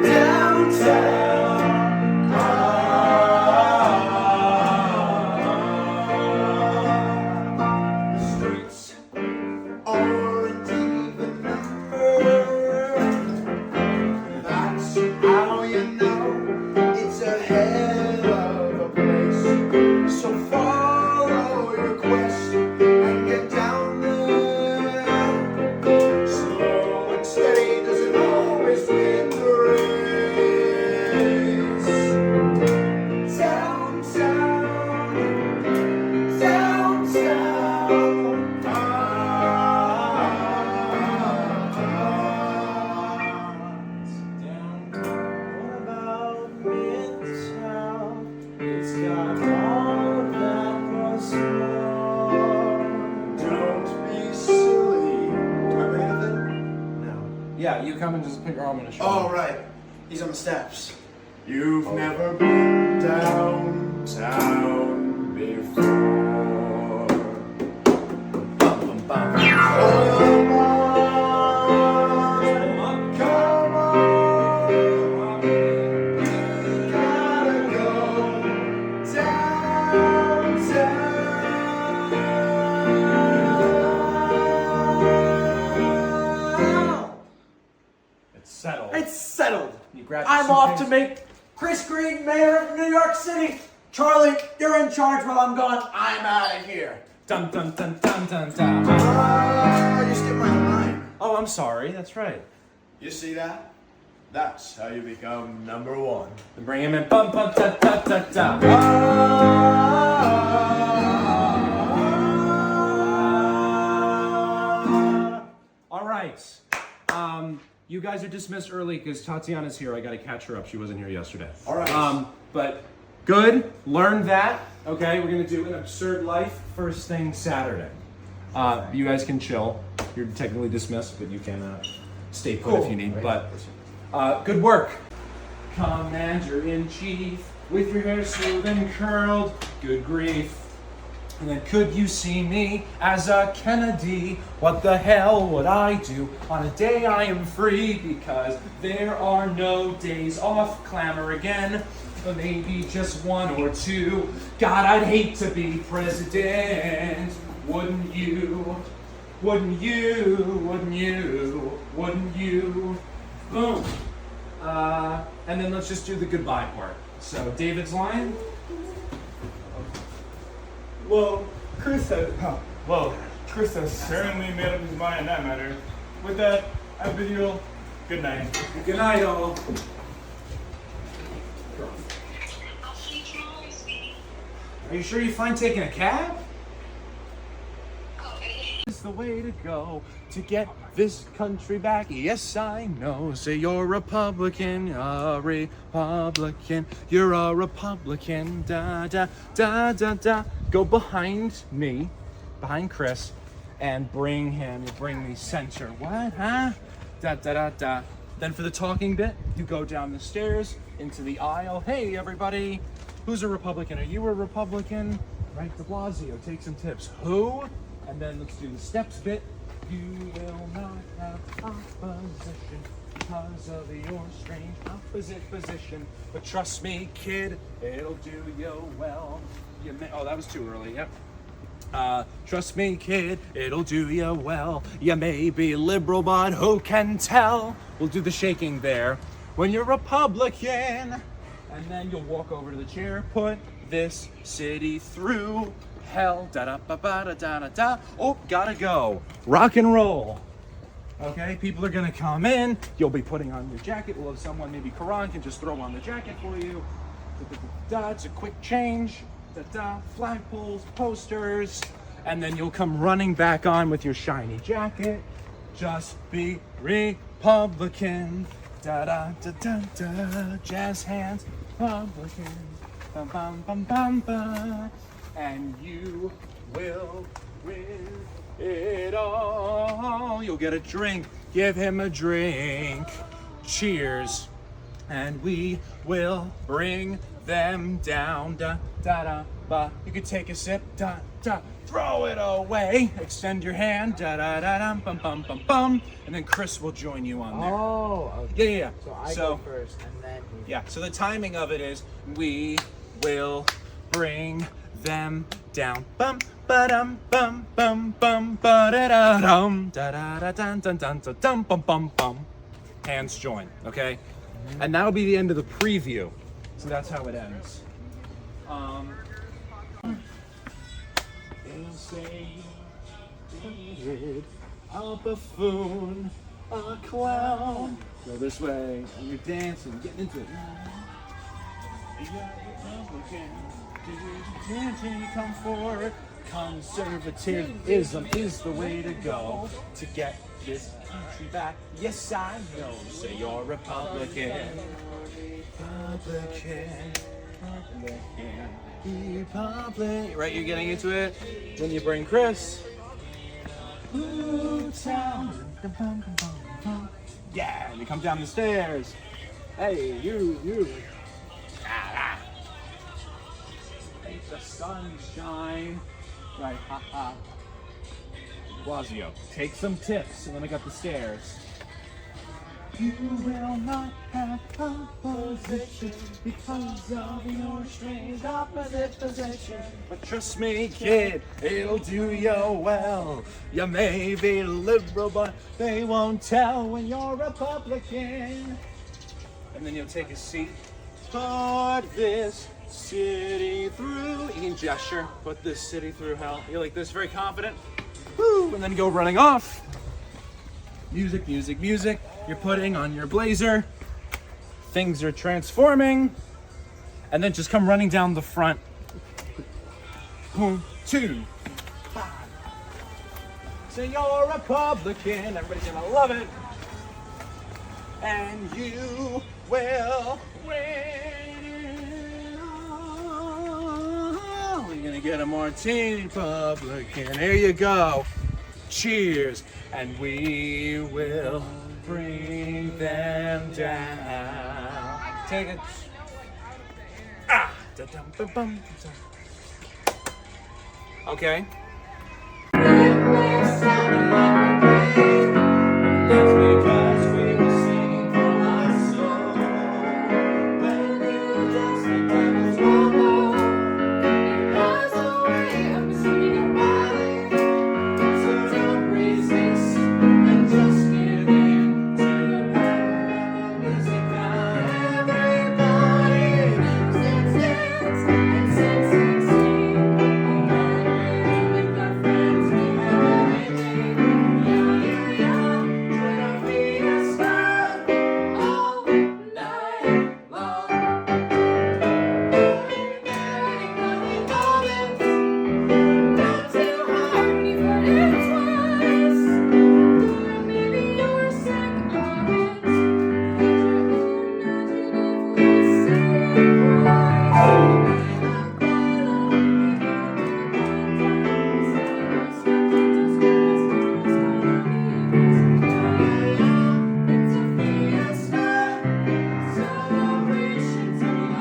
Downtown. The streets aren't even numbered. That's how you know it's a hell of a place. So follow your quest and get down there. Slow and steady doesn't always win the race. Downtown, downtown. What about Midtown? It's got all that was more. Don't be silly. Do I play anything? No. Yeah, you come and just put your arm in a shoulder. Oh, right. He's on the steps. You've never been downtown before. Bum, bum, bum. Come on, we gotta go downtown. It's settled. It's settled. You grab I'm your off to suitcase. make Chris Green mayor of New York City. Charlie, you're in charge while I'm gone. I'm out of here. Dun, dun, dun, dun, dun, dun. You skipped my line. Oh, I'm sorry. That's right. You see that? That's how you become number one. Then bring him in. Bum, bum, da, da, da, da. All right. You guys are dismissed early because Tatiana's here. I got to catch her up. She wasn't here yesterday. All right. But good. Learn that. Okay. We're gonna do an absurd life first thing Saturday. You guys can chill. You're technically dismissed, but you can stay put if you need. But good work, Commander-in-Chief, with your hair smooth and curled. Good grief. And then could you see me as a Kennedy? What the hell would I do on a day I am free? Because there are no days off. Clamor again, but maybe just 1 or 2. God, I'd hate to be president. Wouldn't you? Wouldn't you? Wouldn't you? Wouldn't you? Boom. And then let's just do the goodbye part. So David's line. Well, Chris has certainly made up his mind on that matter. With that, I bid you all good night. Good night, all. I'll see you tomorrow, sweetie. Are you sure you're fine taking a cab? Okay. It's the way to go to get this country back. Yes, I know. Say you're a Republican, a Republican. You're a Republican. Da da da da da. Go behind me, behind Chris, and bring him. You bring me center. What? Huh? Da da da da. Then for the talking bit, you go down the stairs into the aisle. Hey, everybody. Who's a Republican? Are you a Republican? Right, de Blasio. Take some tips. Who? And then let's do the steps bit. You will not have opposition. because of your strange opposite position. But trust me, kid, it'll do you well. Oh, that was too early, yep. Trust me, kid, it'll do you well. You may be liberal, but who can tell? We'll do the shaking there. When you're Republican, and then you'll walk over to the chair, put this city through hell. Da da ba ba da da da da. Oh, gotta go. Rock and roll. Okay, people are gonna come in. You'll be putting on your jacket. We'll have someone, maybe Karan, can just throw on the jacket for you. Da, da, da, da. It's a quick change. Da, da. Flagpoles, posters, and then you'll come running back on with your shiny jacket. Just be Republican. Da da da da da. Jazz hands, Republican. Bum bum bum bum bum. And you will win it all. You'll get a drink. Give him a drink. Cheers. And we will bring them down. Da da da ba. You could take a sip. Da da. Throw it away. Extend your hand. Da da da dum bum bum bum bum. And then Chris will join you on there. Oh, okay. Yeah. So I go first, and then he... Yeah. So the timing of it is we will bring them down. Bum ba dum bum bum bum ba da da dum da da da dun dun dun dun dum bum bum bum. Hands join. Okay. And that'll be the end of the preview. So that's how it ends. They'll say you a buffoon, a clown. Go this way, and you're dancing, getting into it. You come forward. Conservatism is the way to go to get this country back. Yes, I know. Say you're Republican. Republican. Right, you're getting into it. Then you bring Chris. Ooh, town. Yeah, and you come down the stairs. Hey, you. Make the sun shine. Right, ha. Blasio, take some tips, and then I got the stairs. You will not have opposition because of your strange opposite position. But trust me, kid, it'll do you well. You may be liberal, but they won't tell when you're Republican. And then you'll take a seat. Put this city through. You can gesture. Put this city through hell. You're like this, very confident. Woo! And then go running off. Music, music, music. You're putting on your blazer. Things are transforming. And then just come running down the front. 1, 2, 5. Say you're a Republican. Everybody's gonna love it. And you will win. Oh, you're gonna get a martini, Republican. Here you go. Cheers. And we will bring them down. Take it. Ah. Da-dum-ba-bum. Okay. That's because we were singing from our soul. When you dance the devil's Mambo, it flies away. I'm singing about it. So don't resist and just give in to the power of music. Now everybody dance, dance, and sing, sing, sing. And with our friends we have everything. Yeah, yeah, yeah. We're a fiesta all night long. Burning moments, not too hard, you've heard it twice. Maybe you're sick of it. Imagine if we said it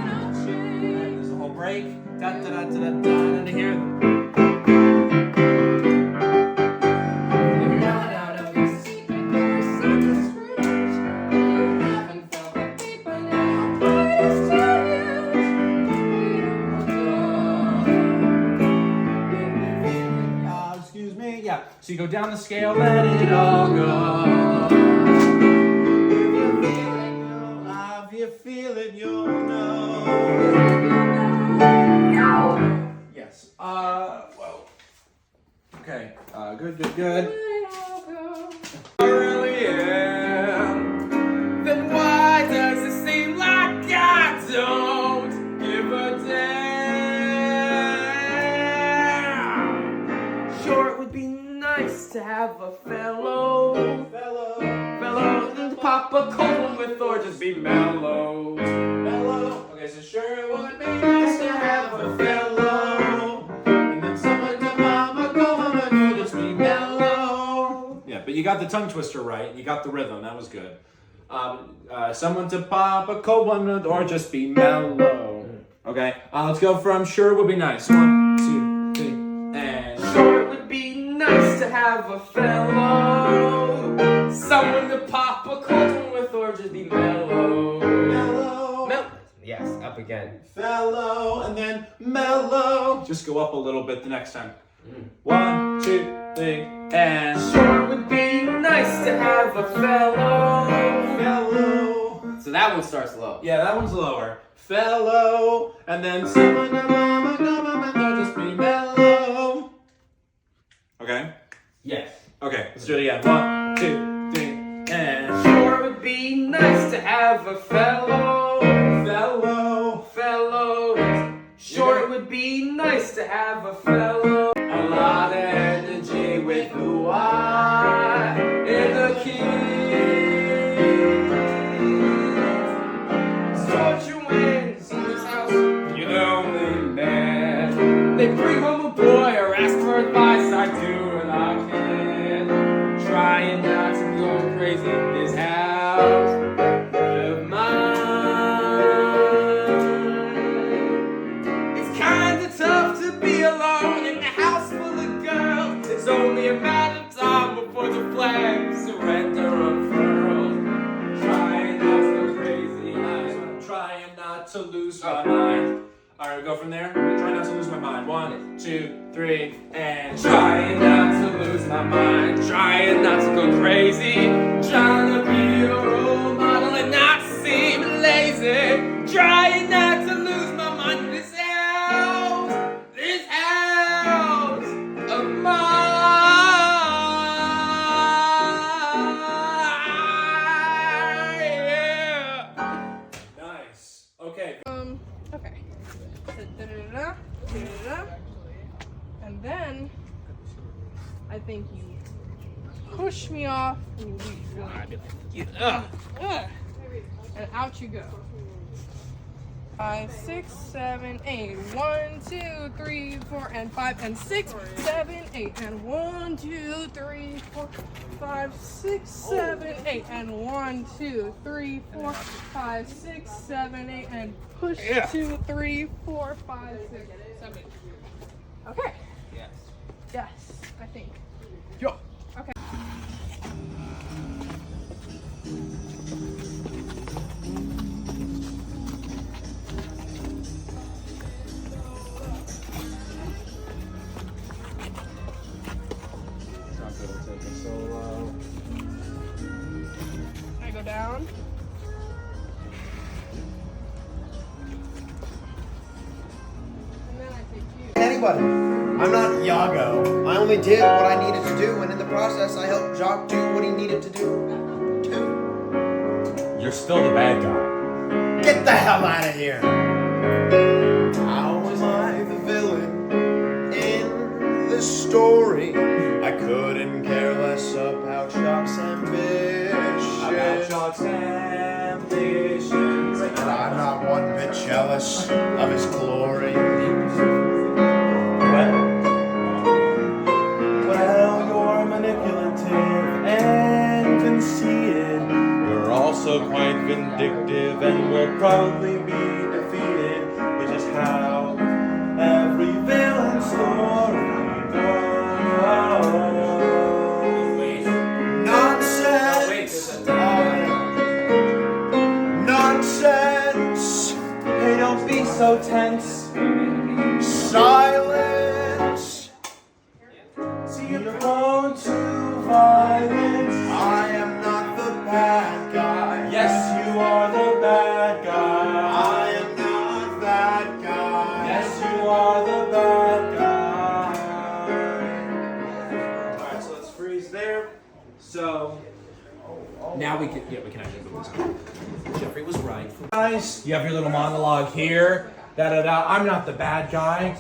There's a whole break. Da da da da da da. And here. If you're not out of your seat, you're such a Scrooge. So you go down the scale, let it all go. If you feel it, you'll know. Yes. Whoa. Okay. Good. I really am. Then why does it seem like I don't give a damn? Sure, it would be nice to have a fellow to pop a cold one with or just be mellow. Okay, so sure it would be nice to have a fellow, and then someone to mama go on and just be mellow. Yeah, but you got the tongue twister right. You got the rhythm. That was good. Someone to pop a cold one or just be mellow. Okay, let's go from sure it would be nice. 1, 2, 3, and Sure, it would be nice to have a fellow, someone to pop a cold one with or just be mellow. Yes, up again. fellow, and then mellow. Just go up a little bit the next time. 1, 2, 3, and Sure, it would be nice to have a fellow. So that one starts low. yeah, that one's lower. Fellow, and then someone to mama, just be mellow. Okay. Yes. Okay, let's do it again. 1, 2, 3, and Sure, it would be nice to have a fellow. Sure, it would be nice to have a fellow. a lot of energy with who I in the key. Torture wins in this house. You're the only man. They bring home a boy or ask for advice. I do what I can. Trying not to go crazy in this house of mine. It's kinda tough to be alone in a house full of girls. It's only a matter of time before the flames surrender unfurled. Trying not to go crazy. I'm trying not to lose my mind. Alright, we go from there. Try not to lose my mind. 1, 2, 3, and Trying not to lose my mind, trying not to go crazy, trying to be a role model and not seem lazy, trying not to lose my mind in this house of mine. Yeah. nice. Okay. Okay. Da-da-da-da, da-da-da. And then I think you push me off and you leave. I'd be like, ugh. And out you go. 5, 6, 7, 8. 1, 2, 3, 4, and 5, and 6, 7, 8, and 1, 2, 3, 4, 5, 6, 7, 8, and 1, 2, 3, 4, 5, 6, 7, 8, and push 2, 3, 4, 5, 6, 7, 8. Okay. Yes, I think. Yo. Okay. I go down. And then I take you. Anybody. I'm not Yago. I only did what I needed to do, and in the process, I helped Jock do what he needed to do, too. You're still the bad guy. Get the hell out of here! How was I the villain in the story? I couldn't care less about Jock's ambitions. And I'm not one bit jealous of his glory. Well, you're manipulative and conceited. You're also quite vindictive and will probably be defeated, which is how every villain story goes. Nonsense! Nonsense! Hey, don't be so tense. Silence! See, you're prone now we can actually do this. Geoffrey was right. Guys, you have your little monologue here. I'm not the bad guy.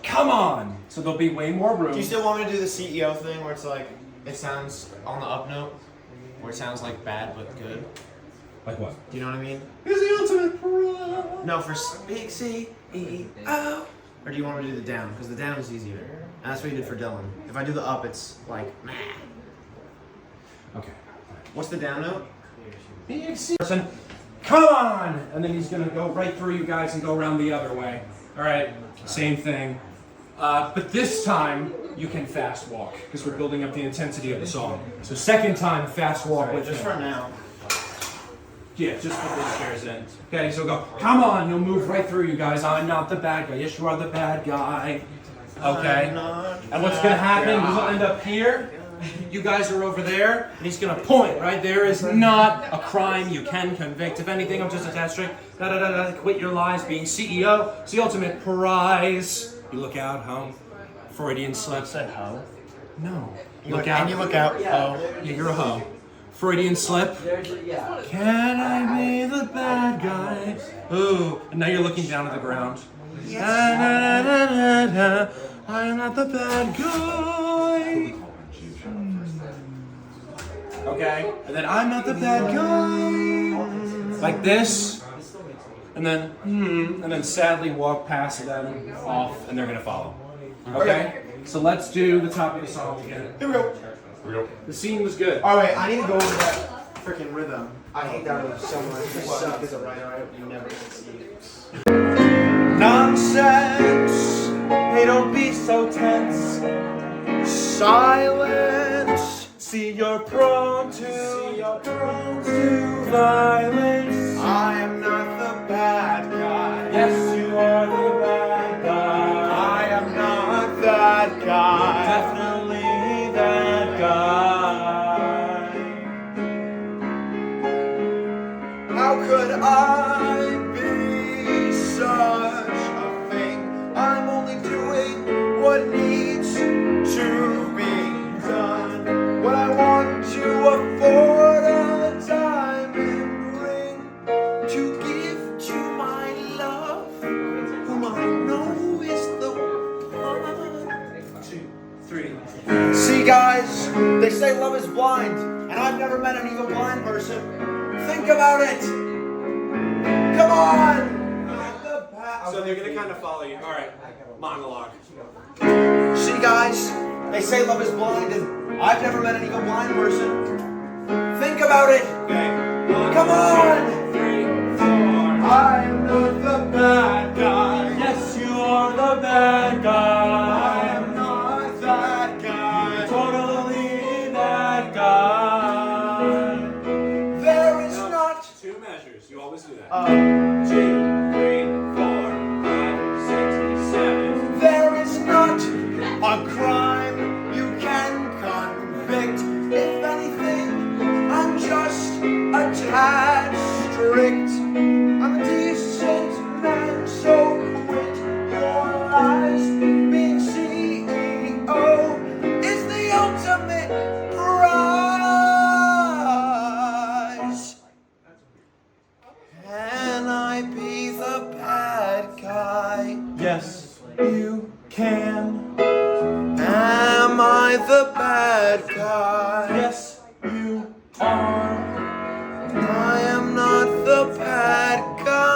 Come on. So there'll be way more room. Do you still want me to do the CEO thing where it's like, it sounds on the up note? Where it sounds like bad but good? Like what? Do you know what I mean? Is the ultimate pro. No, for big CEO. Or do you want me to do the down? Because the down is easier. And that's what you did for Dylan. If I do the up, it's like, meh. Okay. What's the down note? Person, come on! And then he's gonna go right through you guys and go around the other way. All right, same thing. But this time you can fast walk because we're building up the intensity of the song. So second time, fast walk with Just him. for now. Yeah, just put the chairs in. Okay, so go. Come on, you'll move right through you guys. I'm not the bad guy. Yes, you are the bad guy. Okay. And what's gonna happen? We'll end up here. You guys are over there, and he's gonna point, right? There is not a crime you can convict. If anything, I'm just a test trick. Quit your lies, being CEO. It's the ultimate prize. You look out, home. Freudian slip. Said hoe? No. Look out. And you look out. Yeah, you're a hoe. Freudian slip. Can I be the bad guy? Ooh, and now you're looking down at the ground. I am not the bad guy. Okay, and then I'm not the bad guy. Like this, and then sadly walk past them off, and they're gonna follow. Okay, so let's do the top of the song again. Here we go. The scene was good. Oh wait, I need to go over that freaking rhythm. I hate that rhythm so much. It sucks as a writer. I hope you never succeed. Nonsense. Hey, don't be so tense. Silence. See, you're prone to violence. I am not the bad guy. Yes, you are the bad guy. I am not that guy. Definitely that guy. How could I be such a thing? I'm only doing what needs to be done. When I want to afford a diamond ring to give to my love, whom I know is the one. 2, 3. See, guys, they say love is blind, and I've never met an evil blind person. Think about it. Come on. So they're gonna kind of follow you. All right, monologue. See, guys, they say love is blind, and I've never met an evil blind person. Think about it. Okay. Come on. 3, 4. I am not the bad guy. Yes, you are the bad guy. I am not that guy. Totally that guy. There is not 2 measures. You always do that. 2, 3, 4, 5, 6, 7. there is not a crime you can convict. If anything, I'm just a tad strict. I'm a decent man, so quit your lies. Being CEO is the ultimate prize. Can I be the bad guy? Yes, you can. Am I the bad guy? Yes, you are. I am not the bad guy.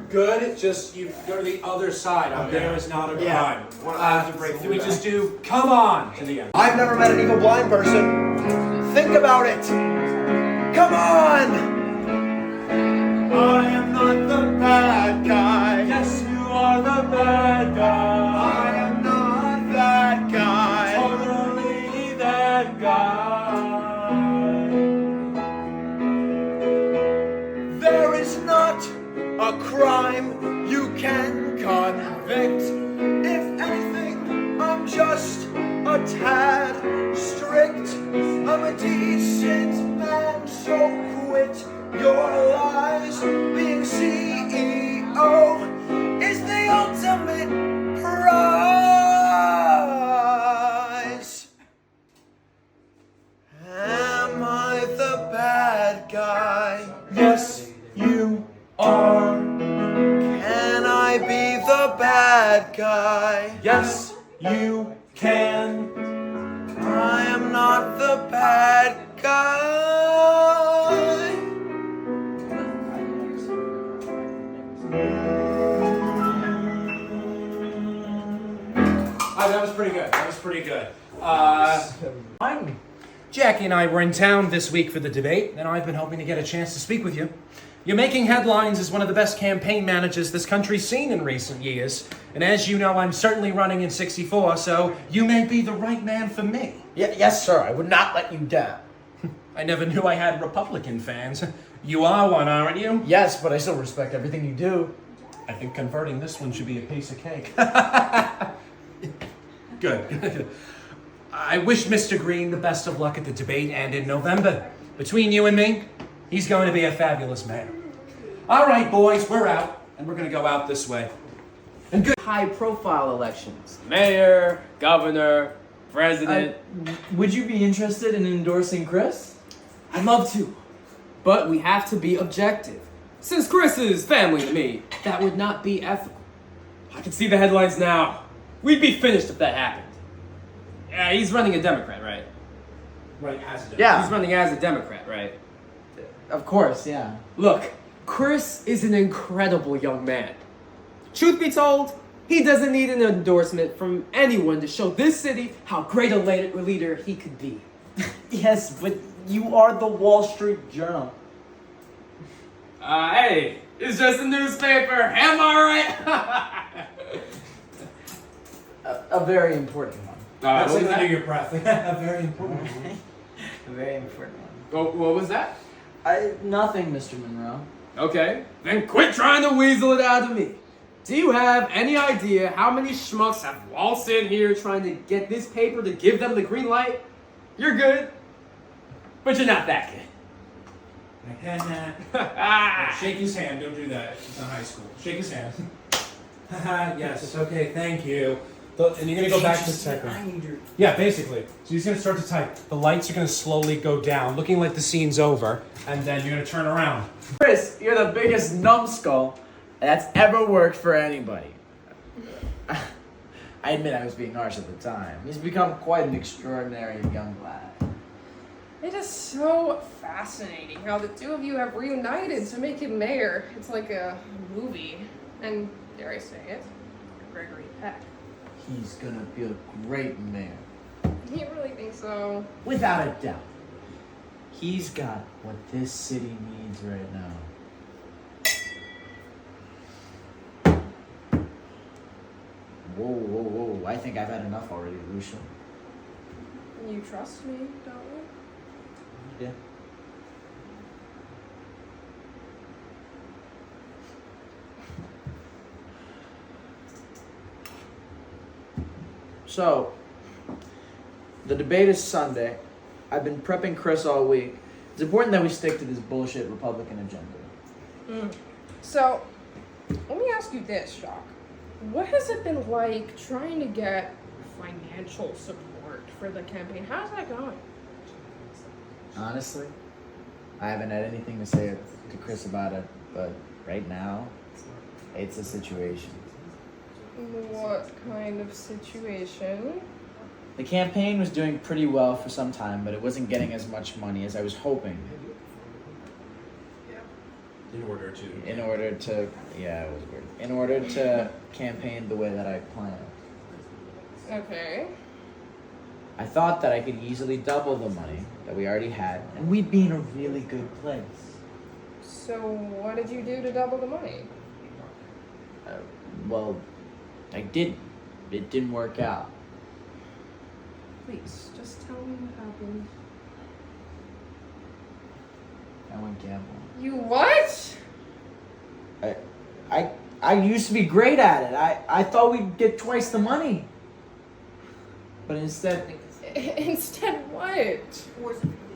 Good. Just you go to the other side. Up there is not a crime. I have to break through We that. just do come on to the end. I've never met an evil blind person. Think about it. Come on. I am not the bad guy. Yes, you are the bad guy. I am not that guy. Totally that guy. There is not a crime you can convict. If anything, I'm just a tad strict. I'm a decent man, so quit your lies. Being CEO is the ultimate Yes, you can. I am not the bad guy. That was pretty good. That was pretty good. Jackie and I were in town this week for the debate, and I've been hoping to get a chance to speak with you. You're making headlines as one of the best campaign managers this country's seen in recent years. And as you know, I'm certainly running in 64, so you may be the right man for me. Yes, sir. I would not let you down. I never knew I had Republican fans. You are one, aren't you? Yes, but I still respect everything you do. I think converting this one should be a piece of cake. Good. I wish Mr. Green the best of luck at the debate and in November. Between you and me, he's going to be a fabulous mayor. All right, boys, we're out, and we're going to go out this way. And good. High-profile elections. Mayor, governor, president. Would you be interested in endorsing Chris? I'd love to, but we have to be objective. Since Chris is family to me, that would not be ethical. I can see the headlines now. We'd be finished if that happened. Yeah, he's running a Democrat, right? Right, as a Yeah. He's running as a Democrat, right? Of course, yeah. Look, Chris is an incredible young man. Truth be told, he doesn't need an endorsement from anyone to show this city how great a leader he could be. Yes, but you are the Wall Street Journal. Hey, it's just a newspaper. Am I right? A very important one. That's what was under that? your breath. A very important one. A very important one. Oh, what was that? Nothing, Mr. Monroe. Okay, then quit trying to weasel it out of me. Do you have any idea how many schmucks have waltzed in here trying to get this paper to give them the green light? You're good, but you're not that good. Shake his hand. Don't do that. It's not high school. Shake his hand. Yes, it's okay. Thank you. And you're going to go back to second. Yeah, basically. So he's going to start to type. The lights are going to slowly go down, looking like the scene's over, and then you're going to turn around. Chris, you're the biggest numbskull that's ever worked for anybody. I admit I was being harsh at the time. He's become quite an extraordinary young lad. It is so fascinating how the two of you have reunited to make him mayor. It's like a movie. And dare I say it, Gregory Peck. He's gonna be a great mayor. You really think so? Without a doubt. He's got what this city needs right now. Whoa. I think I've had enough already, Lucia. You trust me, don't you? Yeah. So, the debate is Sunday. I've been prepping Chris all week. It's important that we stick to this bullshit Republican agenda. So, let me ask you this, Jacques. What has it been like trying to get financial support for the campaign? How's that going? Honestly, I haven't had anything to say to Chris about it, but right now, it's a situation. What kind of situation? The campaign was doing pretty well for some time, but it wasn't getting as much money as I was hoping. In order to In order to campaign the way that I planned. Okay. I thought that I could easily double the money that we already had, and we'd be in a really good place. So, what did you do to double the money? Well, I did. It didn't work out. Please, just tell me what happened. I went gambling. You what? I used to be great at it. I thought we'd get twice the money. But instead, Instead what?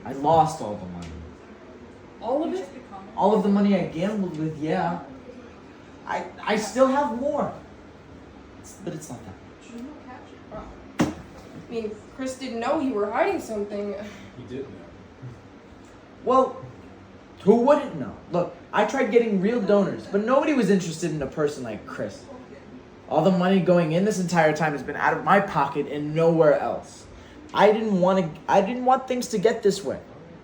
I lost all the money. All of it? All of the money I gambled with, yeah. I still have more. But it's not that much. I mean, Chris didn't know you were hiding something. He did know. Well, who wouldn't know? Look, I tried getting real donors, but nobody was interested in a person like Chris. All the money going in this entire time has been out of my pocket and nowhere else. I didn't want things to get this way.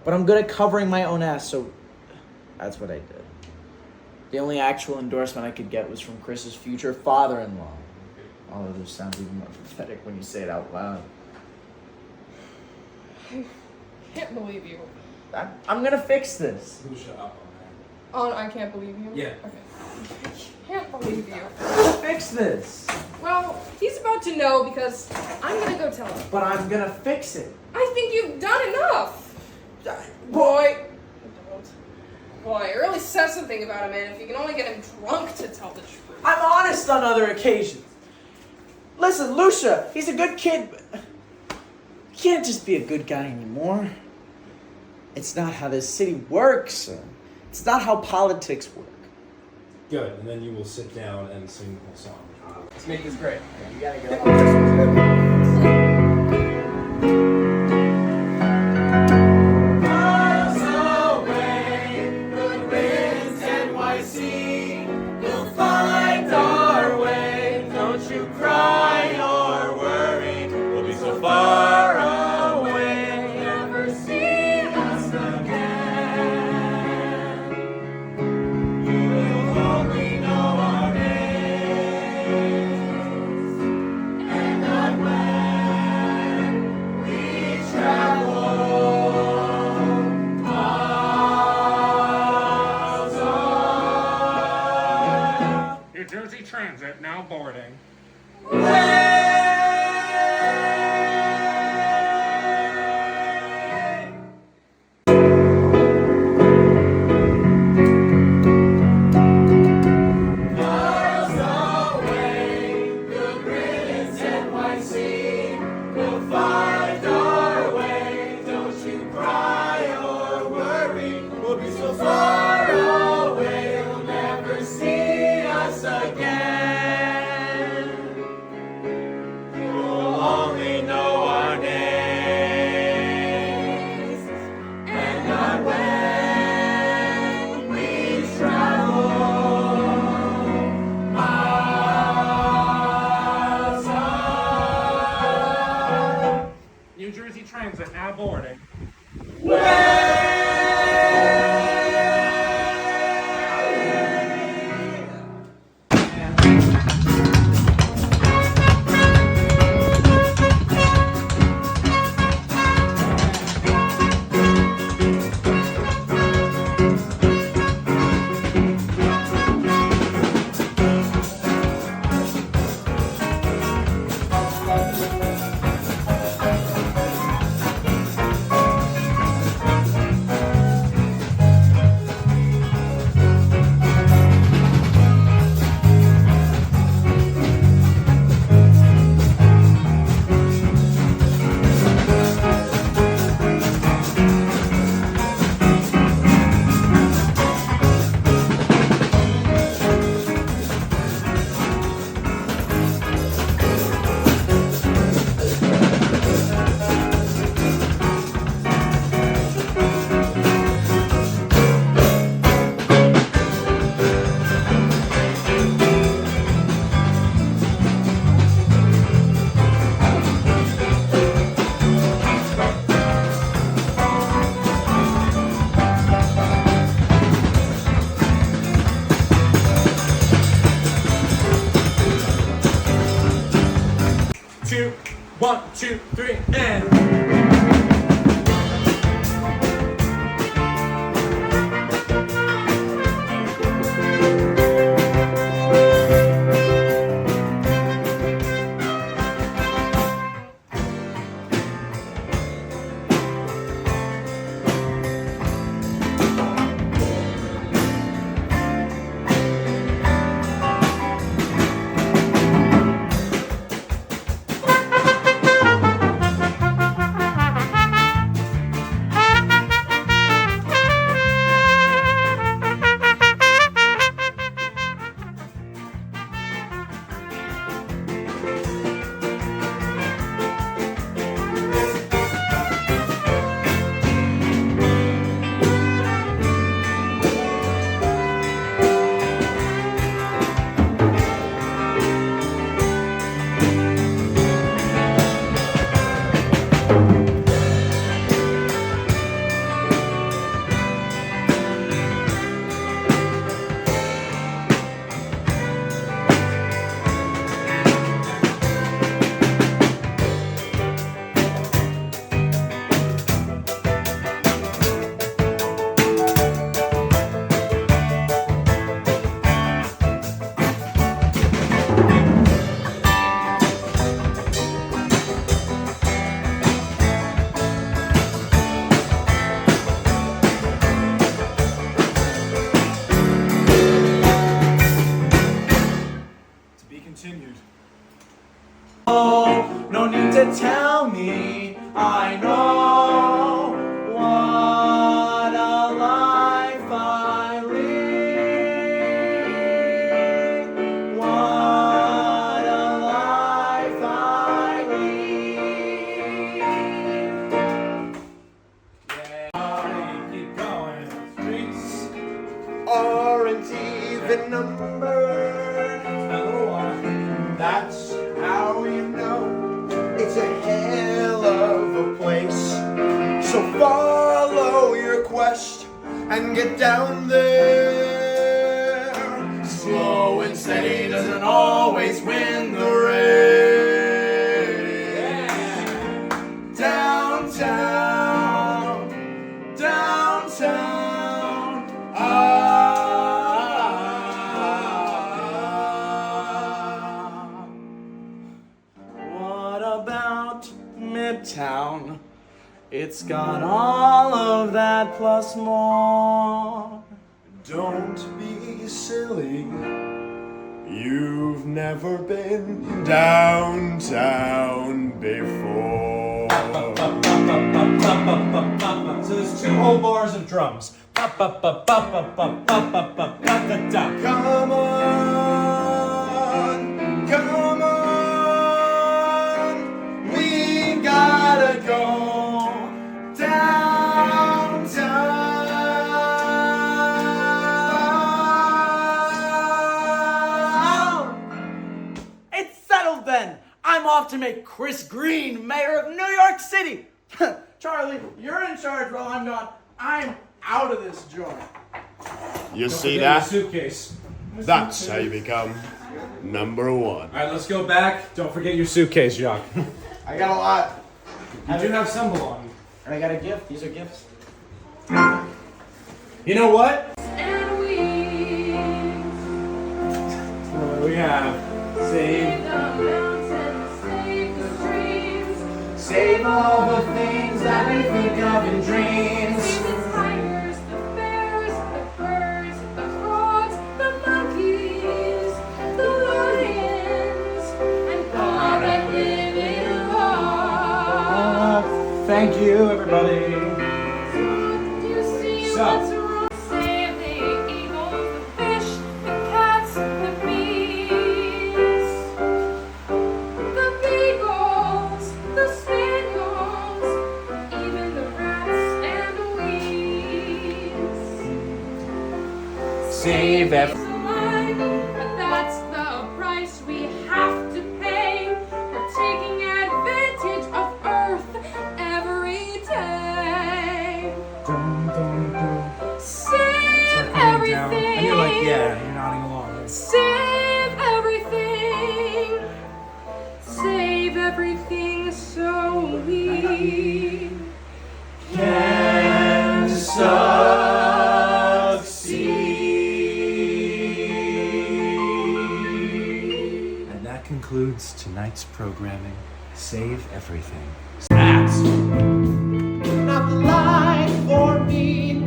But I'm good at covering my own ass, so that's what I did. The only actual endorsement I could get was from Chris's future father-in-law. Although this sounds even more pathetic when you say it out loud. I can't believe you. I'm gonna fix this. Who shut up Oh, I can't believe you? Yeah. Okay. I can't believe you. I'm gonna fix this. Well, he's about to know because I'm gonna go tell him. But I'm gonna fix it. I think you've done enough. Boy. Boy, it really says something about a man if you can only get him drunk to tell the truth. I'm honest on other occasions. Listen, Lucia, he's a good kid, but he can't just be a good guy anymore. It's not how this city works. It's not how politics work. Good, and then you will sit down and sing the whole song. Let's make this great. You gotta go. Transit now boarding. Transit now boarding. One, two, three, and... to tell me I know what a life I lead. What a life I lead. Keep going. Streets. Aren't even numbered. A little while. That's how you know it's a hell of a place. So follow your quest and get down there. Slow and steady doesn't always win the race. Downtown, downtown. What about Midtown? It's got all of that plus more. Don't be silly. You've never been downtown before. So there's 2 whole bars of drums. Come on, come on. We gotta go downtown. It's settled then. I'm off to make Chris Green mayor of New York City. Charlie, you're in charge while I'm gone. I'm out of this joint. You see Forget your that? suitcase. That's how you become number 1. All right, let's go back. Don't forget your suitcase, Jacques. I got a lot. You do have some belongings. And I got a gift. These are gifts. You know what? And we We have save saved. the mountains, save the streams, Save all the things that we think of in dreams. save the tigers, the bears, the birds, the frogs, the monkeys, the lions, and all that live in love. Thank you, everybody. You see So. what's wrong? Save the eagles, the fish, the cats, the bees, the beagles, the spaniels, even the rats and the weeds. Save It's alive, but that's the price we have to pay for taking advantage of Earth every day. Save everything. And you're like, yeah, you're nodding along. Save everything. Save everything so we can succeed. And that concludes tonight's programming. Save everything. Not the life for me.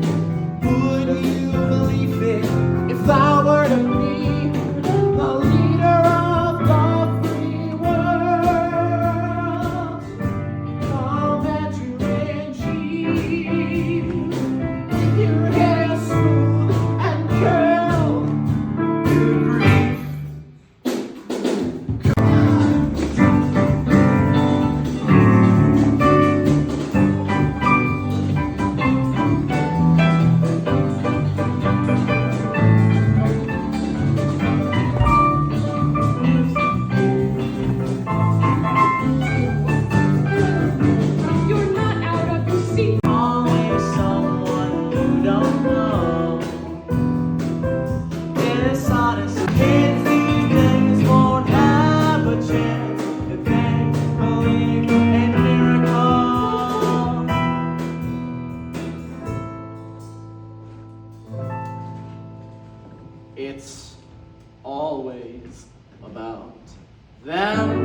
Would you believe it if I were to be the leader of the free world? Commander in chief, with your hair smooth and curled to grief. you're not out of your seat. Always someone you don't know. Dishonest kids these days won't have a chance if they believe in miracles. It's always about them.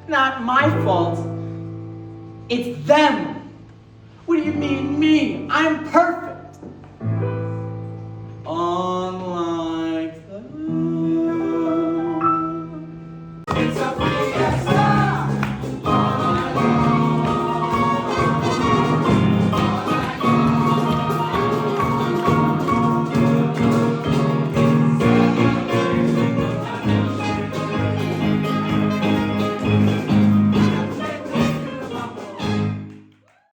Not my fault. It's them. What do you mean, me? I'm perfect. Unlike